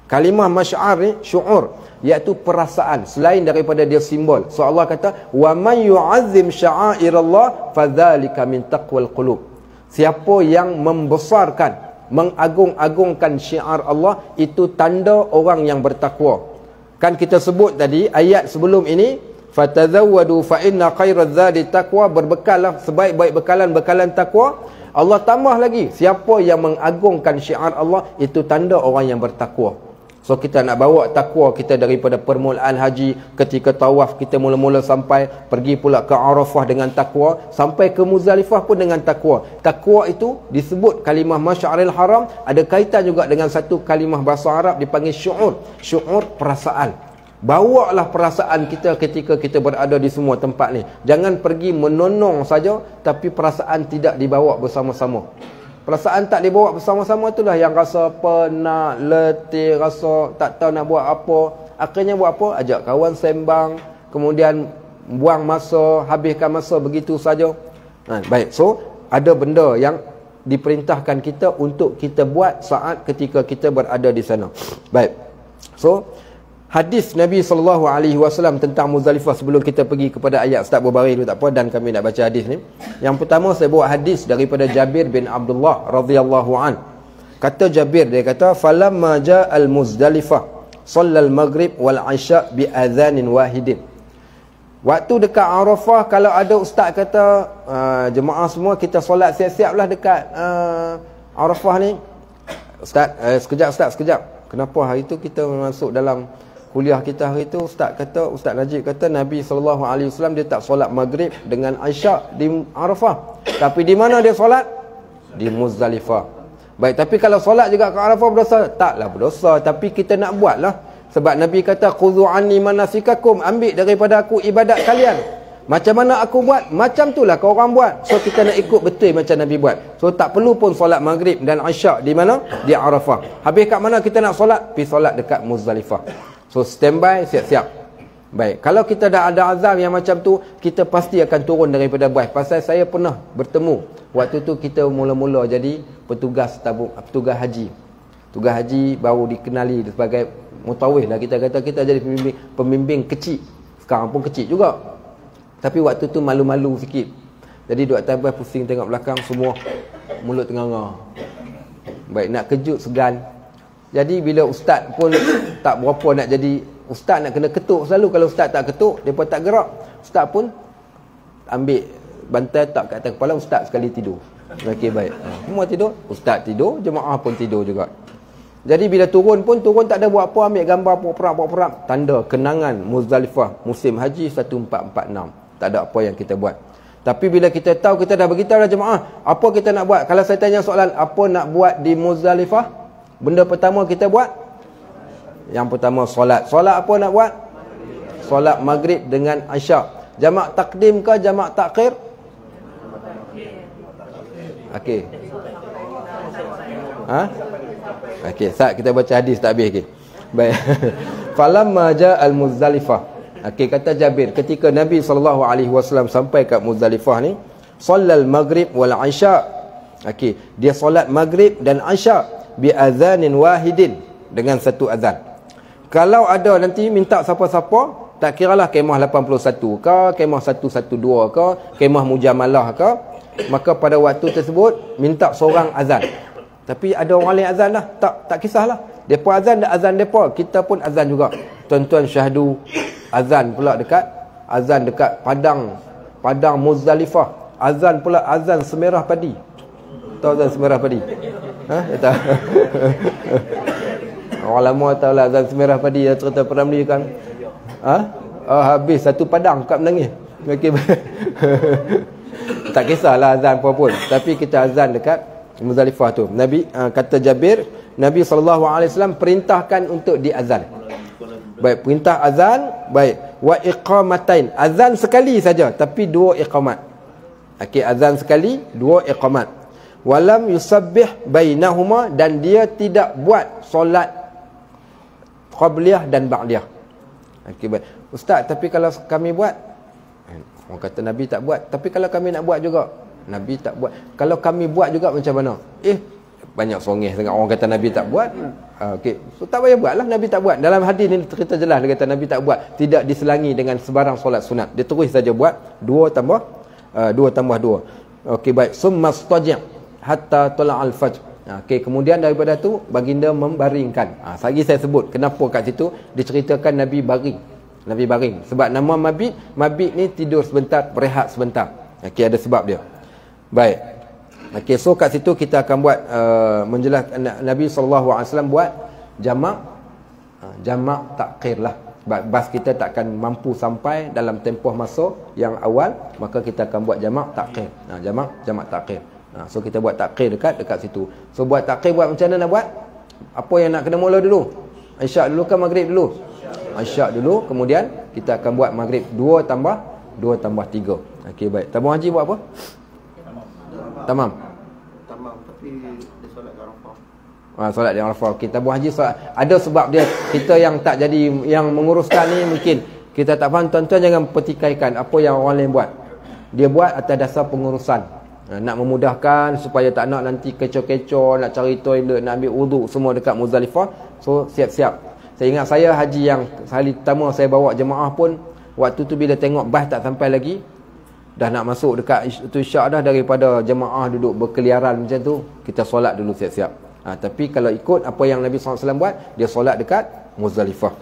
Kalimah Mash'ar ni syu'ur, iaitu perasaan, selain daripada dia simbol. So Allah kata wa man yu'azzim sya'airallah fadzalika min taqwal qulub. Siapa yang membesarkan mengagung-agungkan syiar Allah itu tanda orang yang bertakwa. Kan kita sebut tadi ayat sebelum ini, fatazawwadu fa inna khairaz zadi taqwa, berbekallah sebaik-baik bekalan takwa. Allah tambah lagi, siapa yang mengagungkan syiar Allah itu tanda orang yang bertakwa. So kita nak bawa takwa kita daripada permulaan haji, ketika tawaf kita mula-mula sampai pergi pula ke Arafah dengan takwa, sampai ke Muzdalifah pun dengan takwa. Takwa itu disebut kalimah Masy'aril Haram, ada kaitan juga dengan satu kalimah bahasa Arab dipanggil syu'ur. Syu'ur, perasaan. Bawalah perasaan kita ketika kita berada di semua tempat ni. Jangan pergi menonong saja tapi perasaan tidak dibawa bersama-sama. Perasaan tak dibawa bersama-sama itulah yang rasa penat, letih, rasa tak tahu nak buat apa. Akhirnya buat apa? Ajak kawan sembang, kemudian buang masa, habiskan masa begitu saja. Baik, so ada benda yang diperintahkan kita untuk kita buat saat ketika kita berada di sana. Baik, so hadis Nabi SAW tentang Muzdalifah, sebelum kita pergi kepada ayat start berbaris dulu tak apa, dan kami nak baca hadis ni. Yang pertama saya bawa hadis daripada Jabir bin Abdullah radhiyallahu an. Kata Jabir, dia kata falamma ja'al Muzdalifah shallal maghrib wal isya bi adzanin wahidin. Waktu dekat Arafah, kalau ada ustaz kata jemaah semua kita solat siap-siaplah dekat Arafah ni. Ustaz, sekejap ustaz, sekejap. Kenapa hari tu kita masuk dalam kuliah kita hari tu, Ustaz Najib kata Nabi SAW dia tak solat maghrib dengan Isyak di Arafah. Tapi di mana dia solat? Di Muzdalifah. Baik, tapi kalau solat juga ke Arafah berdosa? Taklah berdosa, tapi kita nak buat lah. Sebab Nabi kata khudhu anni manasikakum, ambil daripada aku ibadat kalian. Macam mana aku buat, macam tu lah kau orang buat. So kita nak ikut betul macam Nabi buat. So tak perlu pun solat maghrib dan Isyak di mana? Di Arafah. Habis kat mana kita nak solat? Pergi solat dekat Muzdalifah. So standby, siap-siap. Baik, kalau kita dah ada azam yang macam tu, kita pasti akan turun daripada bas. Pasal saya pernah bertemu, waktu tu kita mula-mula jadi petugas tabung, petugas haji. Petugas haji baru dikenali sebagai mutawif lah, kita kata kita jadi pembimbing kecil. Sekarang pun kecil juga, tapi waktu tu malu-malu sikit. Jadi duk atas bas pusing tengok belakang, semua mulut tengah-tengah. Baik, nak kejut segan. Jadi bila ustaz pun tak berapa nak jadi ustaz, nak kena ketuk selalu. Kalau ustaz tak ketuk, mereka tak gerak. Ustaz pun ambil bantai tak kat atas kepala, ustaz sekali tidur. Okey, baik. Semua tidur, ustaz tidur, jemaah pun tidur juga. Jadi bila turun pun, turun tak ada buat apa, ambil gambar perap-perap, tanda kenangan Muzdalifah musim haji 1446. Tak ada apa yang kita buat. Tapi bila kita tahu, kita dah beritahu dah jemaah, apa kita nak buat. Kalau saya tanya soalan, apa nak buat di Muzdalifah? Benda pertama kita buat, yang pertama solat. Solat apa nak buat? Solat maghrib dengan Isyak. Jamak takdim ke jamak takhir? Okey. Okey, saat kita baca hadis tak habis. Okey. Baik. Falamma ja'al Muzdalifah. Okey, kata Jabir, ketika Nabi SAW sampai kat Muzdalifah ni, sollal maghrib wal Isyak. Okey, dia solat maghrib dan Isyak bi azanin wahidin, dengan satu azan. Kalau ada nanti minta siapa-siapa, tak kiralah kemah 81 ke, kemah 112 ke, kemah mujamalah ke, maka pada waktu tersebut minta seorang azan. Tapi ada orang lain azan lah, tak kisahlah. Depa azan dah azan depa, kita pun azan juga. Tuan-tuan syahdu azan pula dekat padang Muzdalifah. Azan pula azan Semerah Padi. Tahu azan Semerah Padi? Tak. Orang lama tahu lah azan Semerah Padi, cerita Peramli kan. Habis satu padang kat menangis. Okay. Tak kisahlah azan apa pun, tapi kita azan dekat Muzdalifah tu. Nabi kata Jabir, Nabi SAW perintahkan untuk diazan. Baik, perintah azan. Baik, wa iqamatain, azan sekali saja tapi dua iqamat. Okey, azan sekali, dua iqamat. Walam yusabbih bainahuma, dan dia tidak buat solat qabliyah dan ba'diyah. Okey, baik. Ustaz, tapi kalau kami buat, orang kata Nabi tak buat, tapi kalau kami nak buat juga, Nabi tak buat. Kalau kami buat juga macam mana? Banyak songeh sangat orang kata Nabi tak buat. Okey, so tak payah buatlah, Nabi tak buat. Dalam hadis ni cerita jelas, dia kata Nabi tak buat, tidak diselangi dengan sebarang solat sunat. Dia terus saja buat 2 tambah 2. Okey, baik. Summa staji' hatta tala'al fajr. Okey, kemudian daripada tu baginda membaringkan. Lagi saya sebut kenapa kat situ diceritakan Nabi baring. Nabi baring sebab nama mabit, mabit ni tidur sebentar, berehat sebentar. Okey, ada sebab dia. Baik. Okey, so kat situ kita akan buat menjelaskan Nabi SAW buat jamak takhir lah. Bas kita takkan mampu sampai dalam tempoh masa yang awal, maka kita akan buat jamak takhir. Jamak takhir. So kita buat takhir dekat situ. So buat takhir buat macam mana nak buat? Apa yang nak kena mula dulu? Isyak dulu ke maghrib dulu? Isyak dulu, kemudian kita akan buat maghrib 2 tambah 3. Okey, baik. Tabung haji buat apa? Tamam, tapi dia solat kat Arafah. Solat di Arafah. Okey, tabung haji solat. Ada sebab dia, kita yang tak jadi yang menguruskan ni mungkin kita tak faham. Tuan-tuan jangan petikaikan apa yang orang lain buat. Dia buat atas dasar pengurusan. Nak memudahkan supaya tak nak nanti kecoh-kecoh, nak cari toilet, nak ambil wuduk semua dekat Muzdalifah. So siap-siap. Saya ingat saya haji yang kali pertama saya bawa jemaah pun, waktu tu bila tengok bas tak sampai lagi, dah nak masuk dekat tu syak dah, daripada jemaah duduk berkeliaran macam tu, kita solat dulu siap-siap. Tapi kalau ikut apa yang Nabi SAW buat, dia solat dekat Muzdalifah.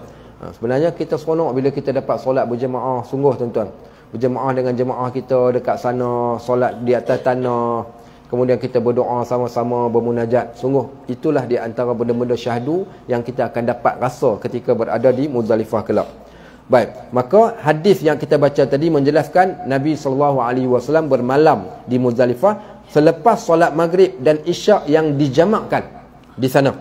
Sebenarnya kita seronok bila kita dapat solat berjemaah, sungguh tuan-tuan. Berjemaah dengan jemaah kita dekat sana, solat di atas tanah, kemudian kita berdoa sama-sama, bermunajat. Sungguh itulah di antara benda-benda syahdu yang kita akan dapat rasa ketika berada di Muzdalifah kelak. Baik, maka hadis yang kita baca tadi menjelaskan Nabi SAW bermalam di Muzdalifah selepas solat maghrib dan isyak yang dijamakkan di sana.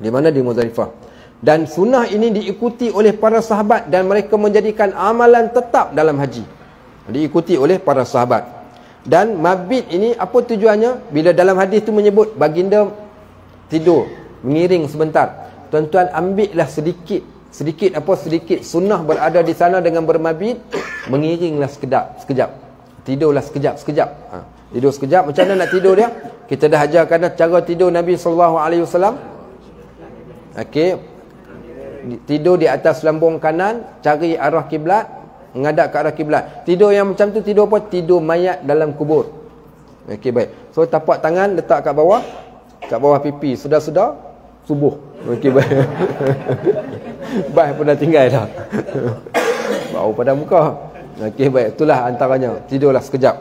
Di mana? Di Muzdalifah. Dan sunnah ini diikuti oleh para sahabat dan mereka menjadikan amalan tetap dalam haji. Diikuti oleh para sahabat. Dan mabit ini apa tujuannya? Bila dalam hadis tu menyebut baginda tidur, mengiring sebentar. Tuan-tuan ambillah sedikit sunnah berada di sana dengan bermabit, mengiringlah sekejap. Tidurlah sekejap. Tidur sekejap. Macam mana nak tidur dia? Kita dah ajarkan cara tidur Nabi SAW. Okey. Tidur di atas lambung kanan, cari arah kiblat, menghadap ke arah kiblat. Tidur yang macam tu tidur apa? Tidur mayat dalam kubur. Okey, baik. So tapak tangan letak kat bawah pipi. Sudah subuh. Okey, baik. Baik pun dah tinggal dah. Bau pada muka. Okey, baik. Itulah antaranya. Tidurlah sekejap.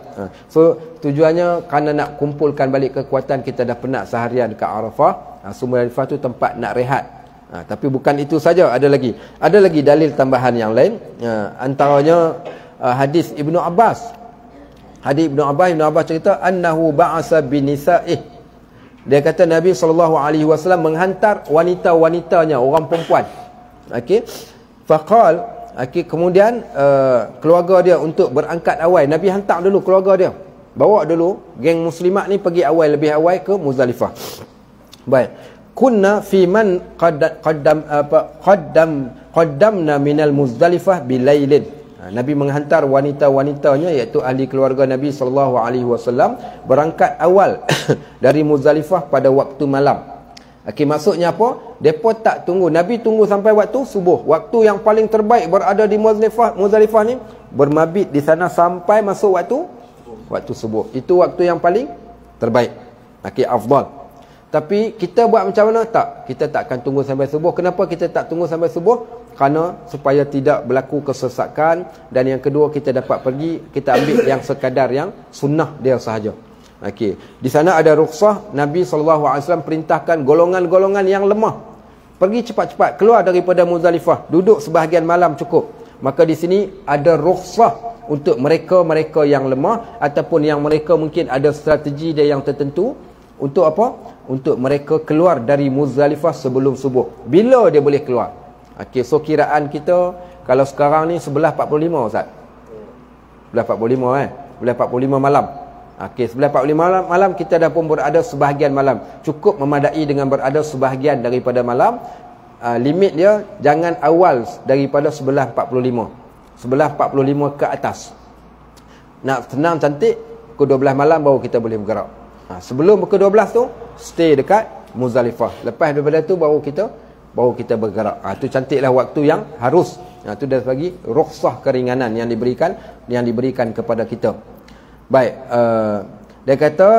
So tujuannya kerana nak kumpulkan balik kekuatan. Kita dah penat seharian dekat Arafah. Muzdalifah tu tempat nak rehat. Tapi bukan itu saja, ada lagi dalil tambahan yang lain. Antaranya hadis Ibnu Abbas. Ibnu Abbas cerita annahu ba'asa binisa'ih. Dia kata Nabi SAW menghantar wanita-wanitanya, orang perempuan. Okey. Faqal, kemudian keluarga dia untuk berangkat awal. Nabi hantar dulu keluarga dia. Bawa dulu geng muslimat ni pergi lebih awal ke Muzdalifah. Baik. Kunna fi man qaddamna minal Muzdalifah bilailin. Nabi menghantar wanita-wanitanya, iaitu ahli keluarga Nabi SAW, berangkat awal dari Muzdalifah pada waktu malam. Okey, maksudnya apa? Depa tak tunggu. Nabi tunggu sampai waktu subuh. Waktu yang paling terbaik berada di Muzdalifah ni, bermabit di sana sampai masuk waktu subuh. Itu waktu yang paling terbaik. Okey, afdal. Tapi kita buat macam mana? Tak. Kita tak akan tunggu sampai subuh. Kenapa kita tak tunggu sampai subuh? Kerana supaya tidak berlaku kesesakan. Dan yang kedua, kita dapat pergi, kita ambil yang sekadar yang sunnah dia sahaja. Okey. Di sana ada rukhsah. Nabi SAW perintahkan golongan-golongan yang lemah, pergi cepat-cepat keluar daripada Muzdalifah. Duduk sebahagian malam cukup. Maka di sini ada rukhsah untuk mereka-mereka yang lemah, ataupun yang mereka mungkin ada strategi dia yang tertentu. Untuk apa? Untuk mereka keluar dari Muzdalifah sebelum subuh. Bila dia boleh keluar? Okey, so kiraan kita kalau sekarang ni 11.45 Ustaz. 11.45 11.45 malam. Okey, 11.45 malam kita dah pun berada sebahagian malam. Cukup memadai dengan berada sebahagian daripada malam. Limit dia jangan awal daripada 11.45. 11.45 ke atas. Nak senang cantik, pukul 12 malam baru kita boleh bergerak. Sebelum pukul 12 tu stay dekat Muzdalifah. Lepas daripada tu baru kita bergerak. Itu cantiklah waktu yang harus. Itu dah bagi rukhsah keringanan yang diberikan kepada kita. Baik, dia kata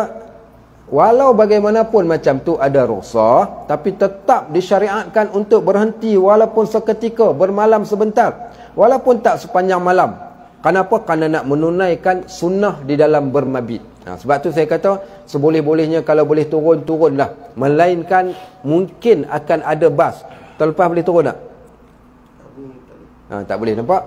walau bagaimanapun macam tu ada rukhsah, tapi tetap disyariatkan untuk berhenti walaupun seketika, bermalam sebentar, walaupun tak sepanjang malam. Kenapa? Kerana nak menunaikan sunnah di dalam bermabit. Sebab tu saya kata seboleh-bolehnya kalau boleh turun, turunlah. Melainkan mungkin akan ada bas. Terlepas boleh turun tak? Tak boleh, nampak?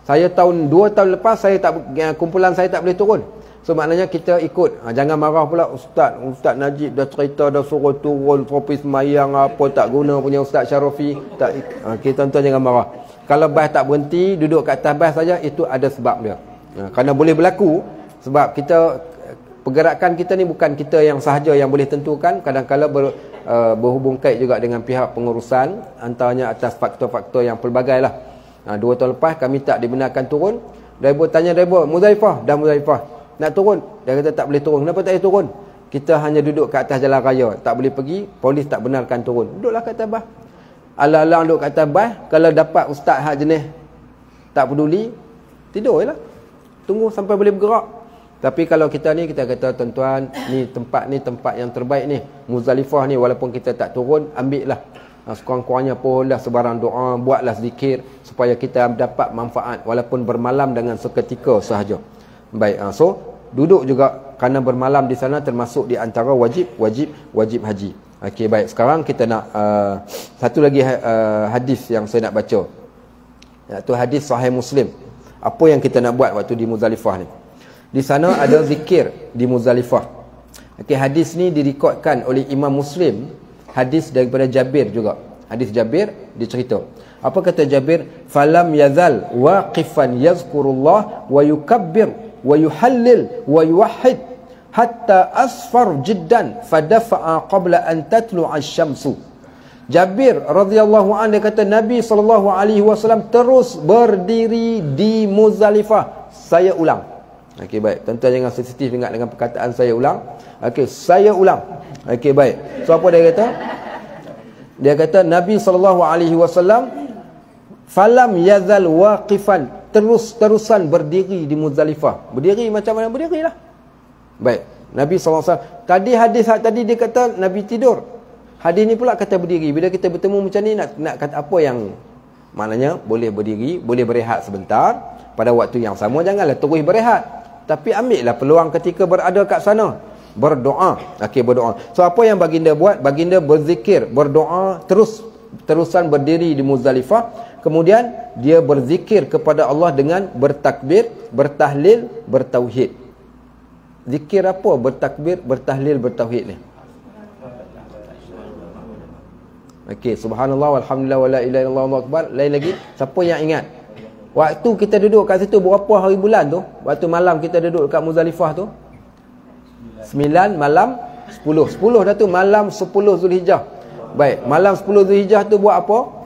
Saya 2 tahun lepas saya tak, kumpulan saya tak boleh turun. So maknanya kita ikut. Jangan marah pula Ustaz Najib dah cerita, dah suruh turun tropis mayang apa tak guna punya Ustaz Syarafi. Tak, kita tuan-tuan jangan marah. Kalau bas tak berhenti, duduk kat atas bas saja, itu ada sebab dia. Kerana boleh berlaku sebab kita, pergerakan kita ni bukan kita yang sahaja yang boleh tentukan. Kadang-kadang berhubung kait juga dengan pihak pengurusan, antaranya atas faktor-faktor yang pelbagai lah. 2 tahun lepas kami tak dibenarkan turun. Driver tanya driver, Muzaifah, dah Muzaifah nak turun, dia kata tak boleh turun. Kenapa tak boleh turun? Kita hanya duduk kat atas jalan raya, tak boleh pergi, polis tak benarkan turun. Duduklah kat atas bas. Alang-alang duduk kat atas bas, kalau dapat ustaz hak jenis tak peduli, tidur je lah, tunggu sampai boleh bergerak. Tapi kalau kita ni, kita kata tuan-tuan, ni tempat yang terbaik ni, Muzdalifah ni, walaupun kita tak turun, ambil lah. Sekurang-kurangnya pohonlah sebarang doa, buatlah zikir supaya kita dapat manfaat walaupun bermalam dengan seketika sahaja. Baik, so duduk juga kerana bermalam di sana termasuk di antara wajib haji. Okey, baik. Sekarang kita nak satu lagi hadis yang saya nak baca. Iaitu hadis Sahih Muslim. Apa yang kita nak buat waktu di Muzdalifah ni? Di sana ada zikir di Muzdalifah. Okey, hadis ni direkodkan oleh Imam Muslim. Hadis daripada Jabir juga. Hadis Jabir dicerita. Apa kata Jabir? Falam yazal waqifan yazkurullah wa yukabbir wa yuhallil wa yuwahhid hatta asfar jiddan fadafa'a qabla an tatlu'a asy-syamsu. Jabir radhiyallahu anhu dia kata Nabi SAW terus berdiri di Muzdalifah. Saya ulang. Okey, baik. Tuan-tuan jangan sensitif dengan perkataan saya ulang. Okey, saya ulang. Okey, baik. So apa dia kata? Dia kata Nabi SAW falam yazal waqifan, terus-terusan berdiri di Muzdalifah. Berdiri macam mana? Berdirilah. Baik. Nabi SAW. Tadi hadis tadi dia kata Nabi tidur. Hadis ni pula kata berdiri. Bila kita bertemu macam ni nak kata apa yang maknanya boleh berdiri, boleh berehat sebentar. Pada waktu yang sama janganlah terus berehat. Tapi ambillah peluang ketika berada kat sana. Berdoa. Okey, berdoa. So apa yang baginda buat? Baginda berzikir, berdoa, terusan berdiri di Muzdalifah. Kemudian dia berzikir kepada Allah dengan bertakbir, bertahlil, bertauhid. Zikir apa? Bertakbir, bertahlil, bertauhid ni. Okey, subhanallah walhamdulillah wala ilaha illallah wallahu akbar. Lain lagi, siapa yang ingat? Waktu kita duduk kat situ berapa hari bulan tu? Waktu malam kita duduk kat Muzdalifah tu 9 malam 10. 10 dah tu malam 10 Zulhijjah. Baik, malam 10 Zulhijjah tu buat apa?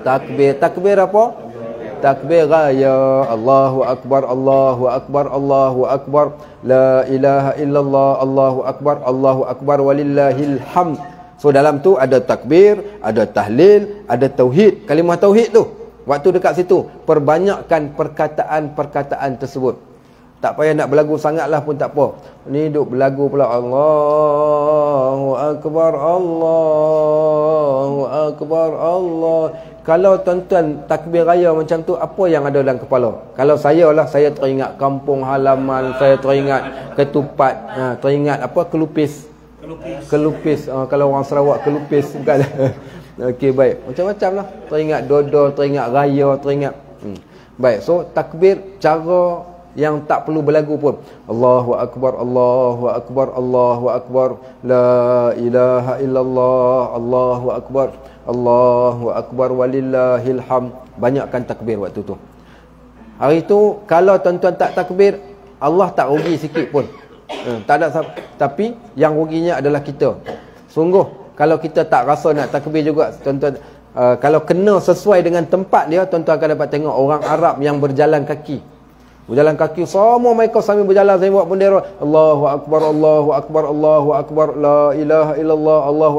Takbir. Takbir apa? Takbir raya. Allahu akbar, Allahu akbar, Allahu akbar. La ilaha illallah, Allahu akbar walillahil hamd. So dalam tu ada takbir, ada tahlil, ada tauhid. Kalimah tauhid tu waktu dekat situ perbanyakkan perkataan-perkataan tersebut. Tak payah nak berlagu sangatlah pun tak apa. Ni duk berlagu pula Allahu akbar, Allahu akbar, Allah. Kalau tuan-tuan takbir raya macam tu, apa yang ada dalam kepala? Kalau saya lah, saya teringat kampung halaman, saya teringat ketupat, teringat apa? Kelupis. Kalau orang Sarawak kelupis bukan. Okey, baik. Macam-macam lah. Teringat dodol, teringat raya, teringat. Baik, so takbir cara yang tak perlu berlagu pun. Allahu akbar, Allahu akbar, Allahu akbar. La ilaha illallah, Allahu akbar, Allahu akbar walillahil hamd. Banyakkan takbir waktu tu. Hari tu kalau tuan-tuan tak takbir, Allah tak rugi sikit pun. Tak ada, tapi yang ruginya adalah kita. Sungguh kalau kita tak rasa nak takbir juga, tuan-tuan, kalau kena sesuai dengan tempat dia, tuan-tuan akan dapat tengok orang Arab yang berjalan kaki. Berjalan kaki semua mereka sambil berjalan sambil buat bendera. Allahu akbar, Allahu akbar, Allahu akbar, la ilaha illallah, Allahu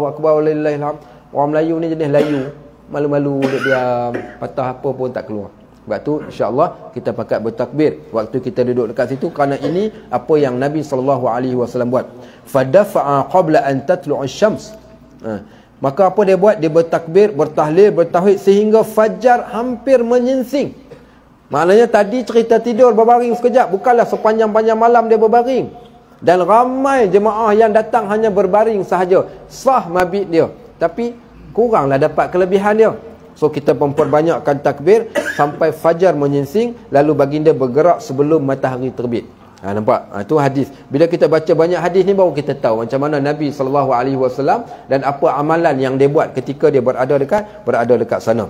akbar walillahil hamd. Orang Melayu ni jenis layu, malu-malu, dia diam, patah apa pun tak keluar. Sebab tu insya-Allah kita pakat bertakbir waktu kita duduk dekat situ, kerana ini apa yang Nabi SAW buat. Fadafa'a qabla an tatlu'ash syams. Maka apa dia buat? Dia bertakbir, bertahlil, bertauhid sehingga fajar hampir menyingsing. Maknanya tadi cerita tidur berbaring sekejap, bukanlah sepanjang-panjang malam dia berbaring. Dan ramai jemaah yang datang hanya berbaring sahaja. Sah mabit dia, tapi kuranglah dapat kelebihan dia. So kita memperbanyakkan takbir sampai fajar menyingsing, lalu baginda bergerak sebelum matahari terbit. Nampak? Itu hadis. Bila kita baca banyak hadis ni, baru kita tahu macam mana Nabi SAW dan apa amalan yang dia buat ketika dia berada dekat sana.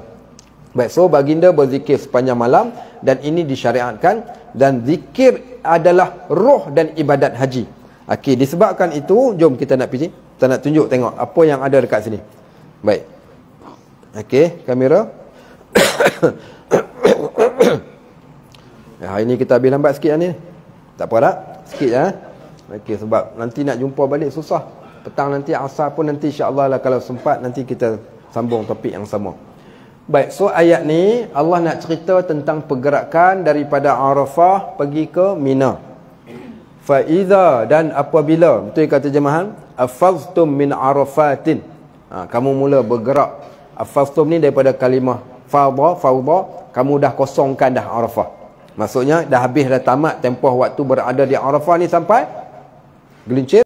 Baik, so baginda berzikir sepanjang malam, dan ini disyariatkan, dan zikir adalah roh dan ibadat haji. Okey, disebabkan itu, jom kita nak pergi. Kita nak tunjuk tengok apa yang ada dekat sini. Baik. Okey, kamera. Hari ni kita habis lambat sikit ni. Tak apa tak? Sikit ya. Okey, sebab nanti nak jumpa balik susah. Petang nanti, asar pun nanti insya-Allah lah, kalau sempat nanti kita sambung topik yang sama. Baik, so ayat ni Allah nak cerita tentang pergerakan daripada Arafah pergi ke Mina. Fa iza, dan apabila, betul kata terjemahan, afaztum min arafatin. Kamu mula bergerak. Afaztum ni daripada kalimah fawda, kamu dah kosongkan dah Arafah. Maksudnya dah habis, dah tamat tempoh waktu berada di Arafah ni sampai gelincir.